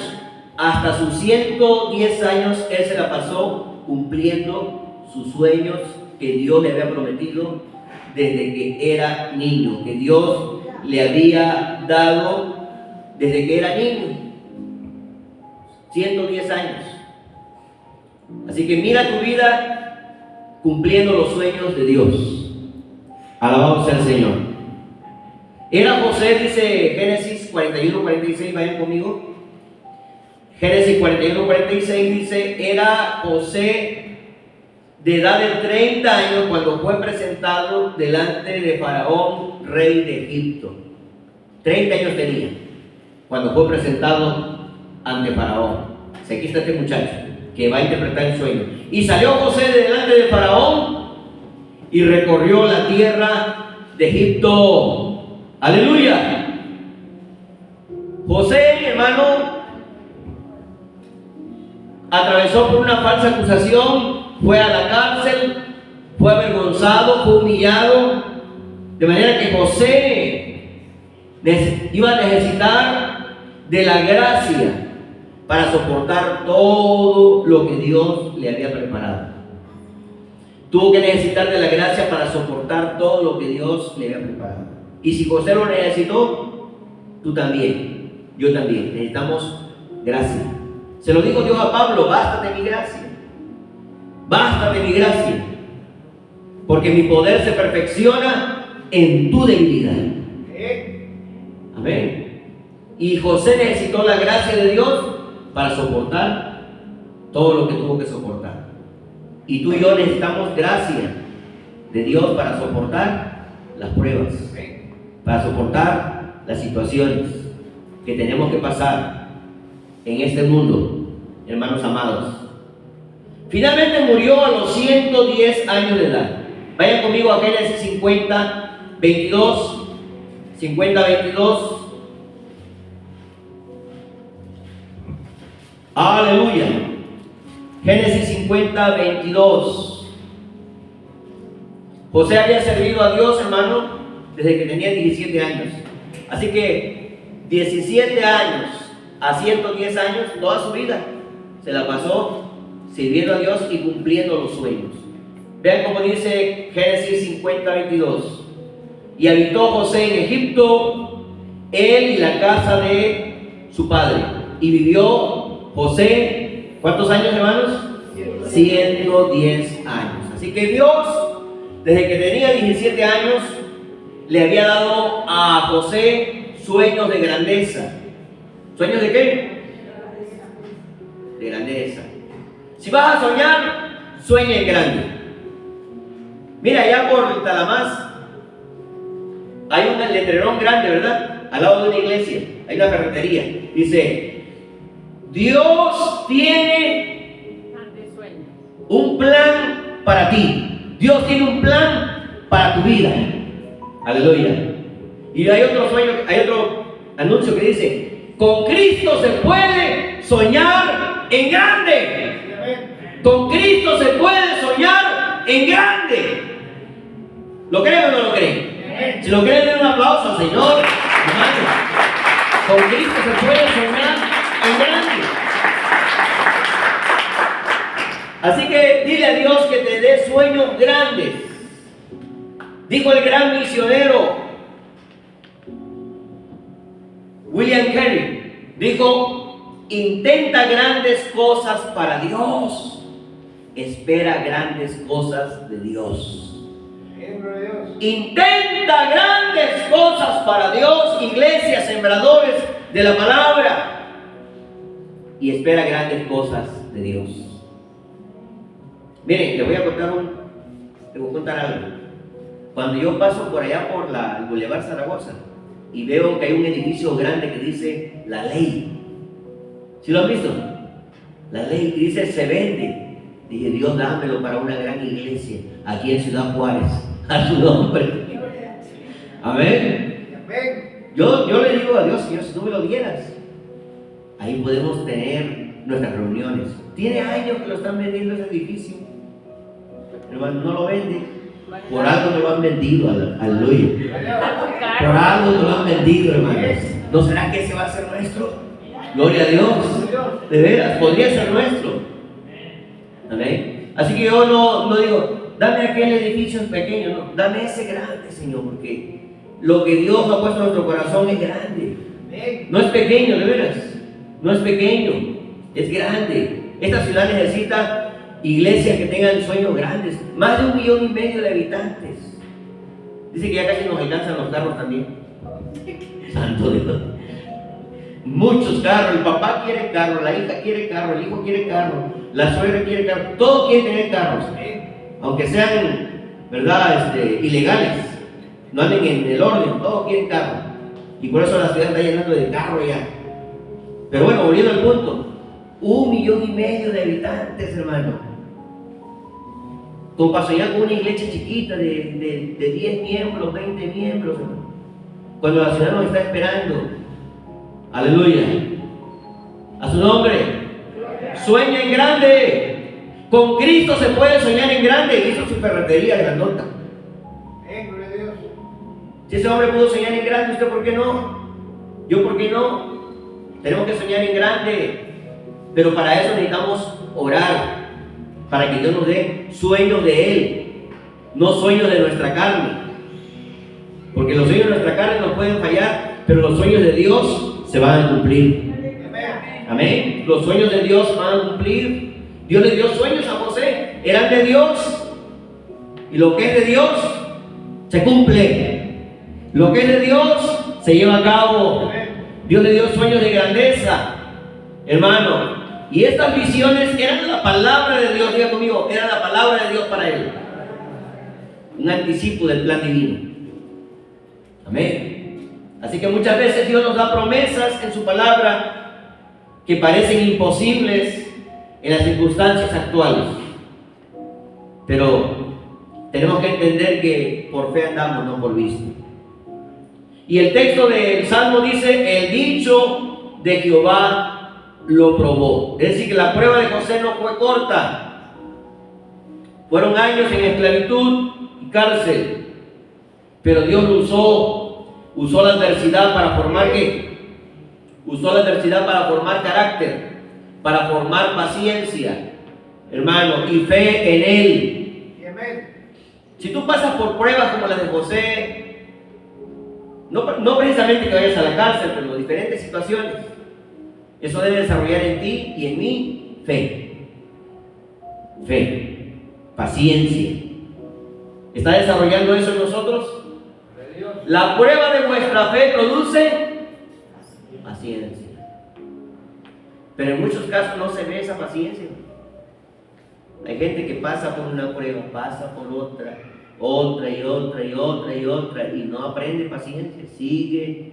hasta sus 110 años, él se la pasó cumpliendo sus sueños que Dios le había prometido desde que era niño, que Dios le había dado desde que era niño. 110 años. Así que mira tu vida cumpliendo los sueños de Dios. Alabado sea el Señor. Era José, dice Génesis 41-46, vayan conmigo. Génesis 41-46 dice, era José de edad de 30 años cuando fue presentado delante de Faraón, rey de Egipto. 30 años tenía cuando fue presentado ante Faraón. Aquí está este muchacho que va a interpretar el sueño. Y salió José de delante de Faraón y recorrió la tierra de Egipto. ¡Aleluya! José, mi hermano, atravesó por una falsa acusación, fue a la cárcel, fue avergonzado, fue humillado, de manera que José iba a necesitar de la gracia para soportar todo lo que Dios le había preparado. Tuvo que necesitar de la gracia para soportar todo lo que Dios le había preparado. Y si José lo necesitó, tú también, yo también, necesitamos gracia. Se lo dijo Dios a Pablo, bástate mi gracia. Bástate mi gracia. Porque mi poder se perfecciona en tu debilidad. Amén. Y José necesitó la gracia de Dios para soportar todo lo que tuvo que soportar. Y tú y yo necesitamos gracia de Dios para soportar las pruebas, para soportar las situaciones que tenemos que pasar en este mundo, hermanos amados. Finalmente murió a los 110 años de edad. Vayan conmigo a Génesis 50-22. 50-22. Aleluya. Génesis 50-22. José había servido a Dios, hermano, desde que tenía 17 años. Así que 17 años a 110 años, toda su vida se la pasó sirviendo a Dios y cumpliendo los sueños. Vean cómo dice Génesis 50-22. Y habitó José en Egipto, él y la casa de su padre. Y vivió José, ¿cuántos años, hermanos? 110 años. Así que Dios, desde que tenía 17 años, le había dado a José sueños de grandeza. ¿Sueños de qué? De grandeza. Si vas a soñar, sueña en grande. Mira, allá por Talamás hay un letrerón grande, ¿verdad? Al lado de una iglesia, hay una ferretería. Dice, Dios tiene un plan para ti. Dios tiene un plan para tu vida. Aleluya. Y hay otro sueño, hay otro anuncio que dice, con Cristo se puede soñar en grande. Con Cristo se puede soñar en grande. ¿Lo creen o no lo creen? Si lo creen, den un aplauso al Señor, hermano. Con Cristo se puede soñar en grande. Así que dile a Dios que te dé sueños grandes. Dijo el gran misionero William Carey, dijo, intenta grandes cosas para Dios, espera grandes cosas de Dios. Intenta grandes cosas para Dios, iglesia, sembradores de la palabra, y espera grandes cosas de Dios. Miren, les voy a contar algo. Cuando yo paso por allá por el Boulevard Zaragoza y veo que hay un edificio grande que dice La Ley, ¿sí lo han visto? La Ley, que dice se vende. Dije, Dios, dámelo para una gran iglesia aquí en Ciudad Juárez, a su nombre. Amén. Yo le digo a Dios, Señor, si tú me lo dieras, ahí podemos tener nuestras reuniones. Tiene años que lo están vendiendo ese edificio, hermano, no lo vende. Por algo no lo han vendido, aleluya. Por algo no lo han vendido, hermanos. ¿No será que ese va a ser nuestro? Gloria a Dios. De veras, podría ser nuestro. Amén. Así que yo no digo, dame aquel edificio pequeño, no, dame ese grande, Señor, porque lo que Dios ha puesto en nuestro corazón es grande. No es pequeño, de veras. No es pequeño, es grande. Esta ciudad necesita iglesias que tengan sueños grandes. Más de 1,5 millones de habitantes. Dice que ya casi nos alcanzan los carros también. Santo Dios. Muchos carros. El papá quiere carro, la hija quiere carro, el hijo quiere carro, la suegra quiere carro. Todos quieren tener carros. Aunque sean, ¿verdad? Ilegales. No anden en el orden. Todos quieren carro. Y por eso la ciudad está llenando de carro ya. Pero bueno, volviendo al punto. 1,5 millones de habitantes, hermano. Comparación con una iglesia chiquita de 10 miembros, 20 miembros, hermano. Cuando la ciudad nos está esperando. Aleluya. A su nombre. Sueña en grande. Con Cristo se puede soñar en grande. Hizo su ferretería grandota. Si ese hombre pudo soñar en grande, ¿usted por qué no? ¿Yo por qué no? Tenemos que soñar en grande. Pero para eso necesitamos orar, para que Dios nos dé sueños de Él, no sueños de nuestra carne. Porque los sueños de nuestra carne nos pueden fallar, pero los sueños de Dios se van a cumplir. Amén. Los sueños de Dios van a cumplir. Dios le dio sueños a José, eran de Dios. Y lo que es de Dios se cumple. Lo que es de Dios se lleva a cabo. Dios le dio sueños de grandeza, hermano. Y estas visiones eran la palabra de Dios, diga conmigo, era la palabra de Dios para él. Un anticipo del plan divino. Amén. Así que muchas veces Dios nos da promesas en su palabra que parecen imposibles en las circunstancias actuales. Pero tenemos que entender que por fe andamos, no por vista. Y el texto del Salmo dice, el dicho de Jehová lo probó. Es decir, que la prueba de José no fue corta. Fueron años en esclavitud y cárcel. Pero Dios lo usó la adversidad para formar ¿qué? Usó la adversidad para formar carácter, para formar paciencia, hermano, y fe en Él. Si tú pasas por pruebas como las de José, no precisamente que vayas a la cárcel, pero diferentes situaciones, eso debe desarrollar en ti y en mí fe, paciencia. ¿Está desarrollando eso en nosotros? La prueba de vuestra fe produce paciencia. Pero en muchos casos no se ve esa paciencia. Hay gente que pasa por una prueba, pasa por otra y no aprende paciencia. Sigue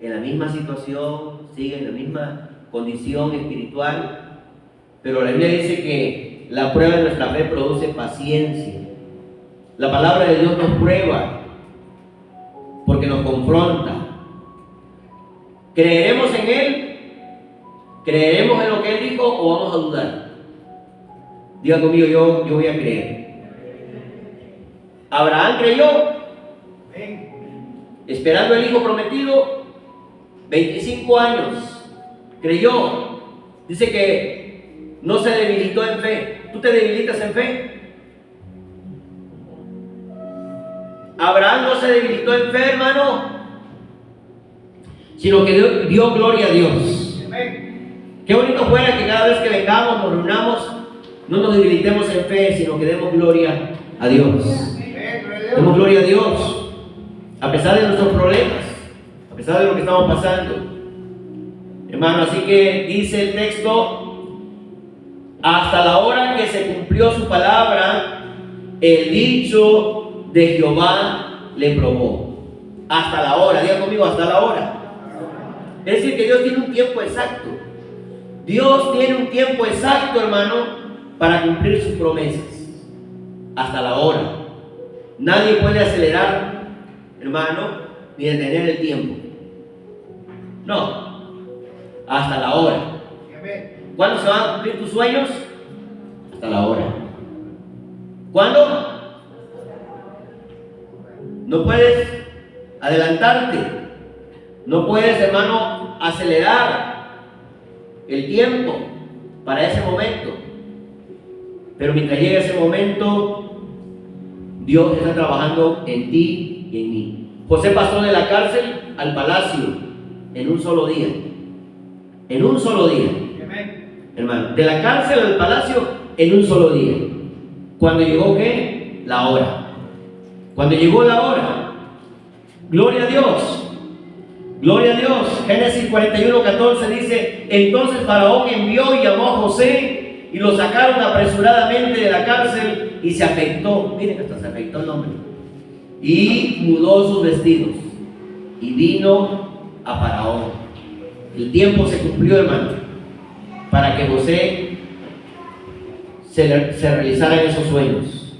en la misma situación, sigue en la misma condición espiritual. Pero la Biblia dice que la prueba de nuestra fe produce paciencia. La palabra de Dios nos prueba porque nos confronta. ¿Creeremos en Él? ¿Creeremos en lo que Él dijo o vamos a dudar? Diga conmigo, yo voy a creer. Abraham creyó, esperando el hijo prometido, 25 años, creyó. Dice que no se debilitó en fe. ¿Tú te debilitas en fe? Abraham no se debilitó en fe, hermano, sino que dio gloria a Dios. Qué bonito fuera que cada vez que vengamos, nos reunamos, no nos debilitemos en fe, sino que demos gloria a Dios. Demos gloria a Dios. A pesar de nuestros problemas, a pesar de lo que estamos pasando. Hermano, así que dice el texto, hasta la hora que se cumplió su palabra, el dicho de Jehová le probó. Hasta la hora, diga conmigo, hasta la hora. Es decir, que Dios tiene un tiempo exacto. Dios tiene un tiempo exacto, hermano, para cumplir sus promesas. Hasta la hora. Nadie puede acelerar, hermano, ni detener el tiempo. No. Hasta la hora. ¿Cuándo se van a cumplir tus sueños? Hasta la hora. ¿Cuándo? No puedes adelantarte. No puedes, hermano, acelerar el tiempo para ese momento. Pero mientras llegue ese momento, Dios está trabajando en ti y en mí. José pasó de la cárcel al palacio en un solo día. En un solo día. Hermano, de la cárcel al palacio en un solo día. Cuando llegó, ¿qué? La hora. Cuando llegó la hora. Gloria a Dios. Gloria a Dios. Génesis 41:14 dice: entonces Faraón envió y llamó a José y lo sacaron apresuradamente de la cárcel y se afeitó. Miren, hasta se afeitó el hombre. Y mudó sus vestidos y vino a Faraón. El tiempo se cumplió, hermano, para que José se realizaran esos sueños.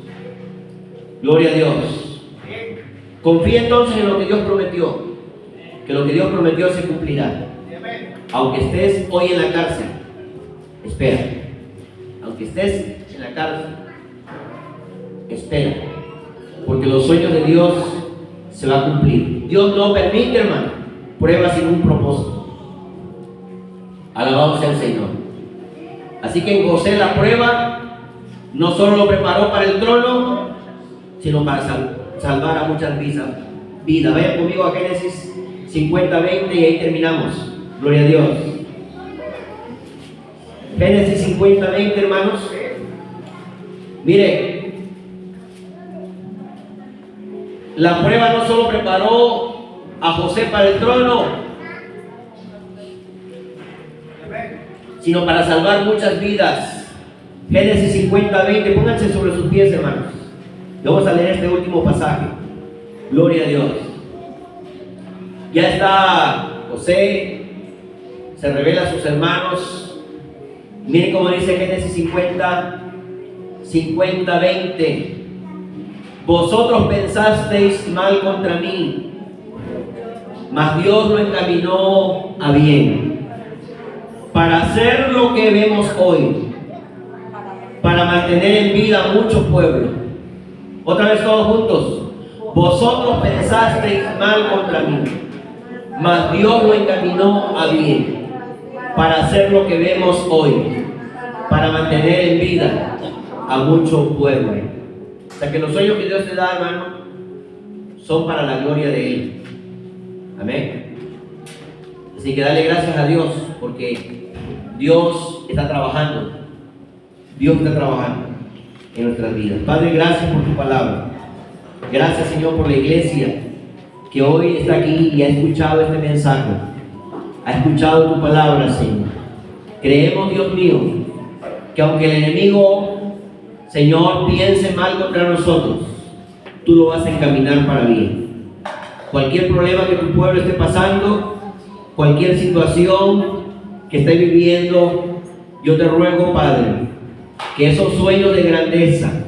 Gloria a Dios. Confía entonces en lo que Dios prometió, que lo que Dios prometió se cumplirá. Aunque estés hoy en la cárcel, espera. Aunque estés en la cárcel, espera, porque los sueños de Dios se van a cumplir. Dios no permite, hermano, pruebas sin un propósito. Alabado sea el Señor. Así que en José la prueba no solo lo preparó para el trono, sino para salvar a muchas vidas. Vayan conmigo a Génesis 50:20 y ahí terminamos. Gloria a Dios. Génesis 50:20, hermanos. Mire, la prueba no solo preparó a José para el trono, sino para salvar muchas vidas. Génesis 50:20, pónganse sobre sus pies, hermanos. Vamos a leer este último pasaje. Gloria a Dios. Ya está José, se revela a sus hermanos. Miren cómo dice Génesis 50:20. Vosotros pensasteis mal contra mí, mas Dios lo encaminó a bien, para hacer lo que vemos hoy, para mantener en vida a muchos pueblos. Otra vez todos juntos. Vosotros pensasteis mal contra mí, mas Dios lo encaminó a bien, para hacer lo que vemos hoy, para mantener en vida a muchos pueblos. O sea que los sueños que Dios te da, hermano, son para la gloria de Él. Amén. Así que dale gracias a Dios, porque Dios está trabajando. Dios está trabajando en nuestras vidas. Padre, gracias por tu palabra. Gracias, Señor, por la iglesia que hoy está aquí y ha escuchado este mensaje. Ha escuchado tu palabra, Señor. Creemos, Dios mío, que aunque el enemigo, Señor, piense mal contra nosotros, tú lo vas a encaminar para bien. Cualquier problema que tu pueblo esté pasando, cualquier situación que esté viviendo, yo te ruego, Padre, que esos sueños de grandeza,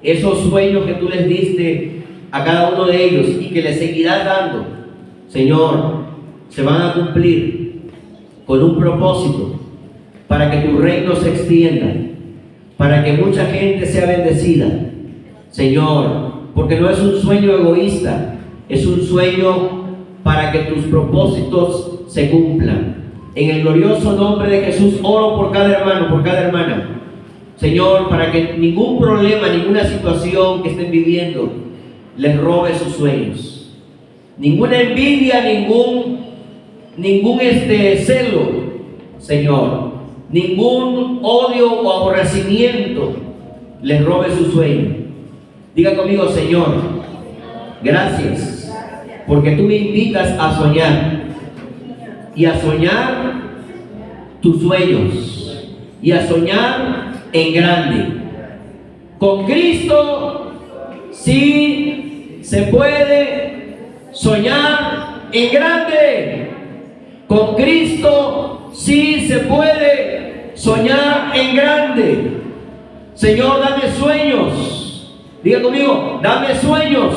esos sueños que tú les diste a cada uno de ellos y que les seguirás dando, Señor, se van a cumplir con un propósito, para que tu reino se extienda, para que mucha gente sea bendecida, Señor, porque no es un sueño egoísta, es un sueño para que tus propósitos se cumplan. En el glorioso nombre de Jesús oro por cada hermano, por cada hermana, Señor, para que ningún problema, ninguna situación que estén viviendo les robe sus sueños. Ninguna envidia, ningún celo, Señor, ningún odio o aborrecimiento les robe su sueño. Diga conmigo, Señor, Gracias, porque tú me invitas a soñar y a soñar tus sueños y a soñar en grande. Con Cristo sí se puede soñar en grande. Con Cristo sí se puede soñar en grande. Señor, dame sueños. Diga conmigo, dame sueños.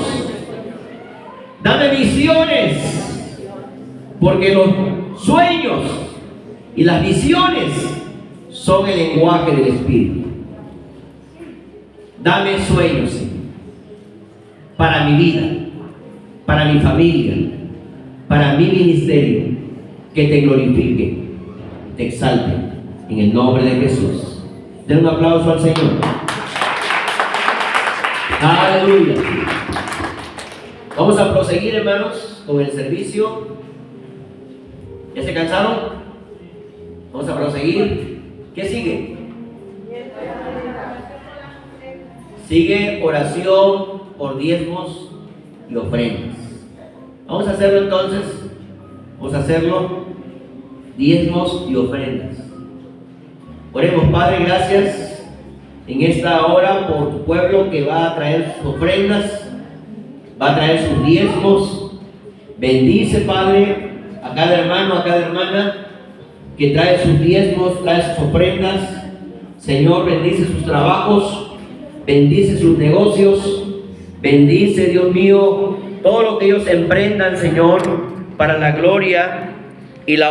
Dame visiones. Porque los sueños y las visiones son el lenguaje del Espíritu. Dame sueños, Señor, para mi vida, para mi familia, para mi ministerio, que te glorifique, te exalte, en el nombre de Jesús. Den un aplauso al Señor. Aleluya. Vamos a proseguir, hermanos, con el servicio. ¿Ya se cansaron? Vamos a proseguir. ¿Qué sigue? Sigue oración por diezmos y ofrendas. Vamos a hacerlo entonces. Vamos a hacerlo, diezmos y ofrendas. Oremos, Padre, gracias en esta hora por tu pueblo que va a traer sus ofrendas, va a traer sus diezmos. Bendice, Padre, a cada hermano, a cada hermana que trae sus diezmos, trae sus ofrendas. Señor, bendice sus trabajos, bendice sus negocios, bendice, Dios mío, todo lo que ellos emprendan, Señor, para la gloria y la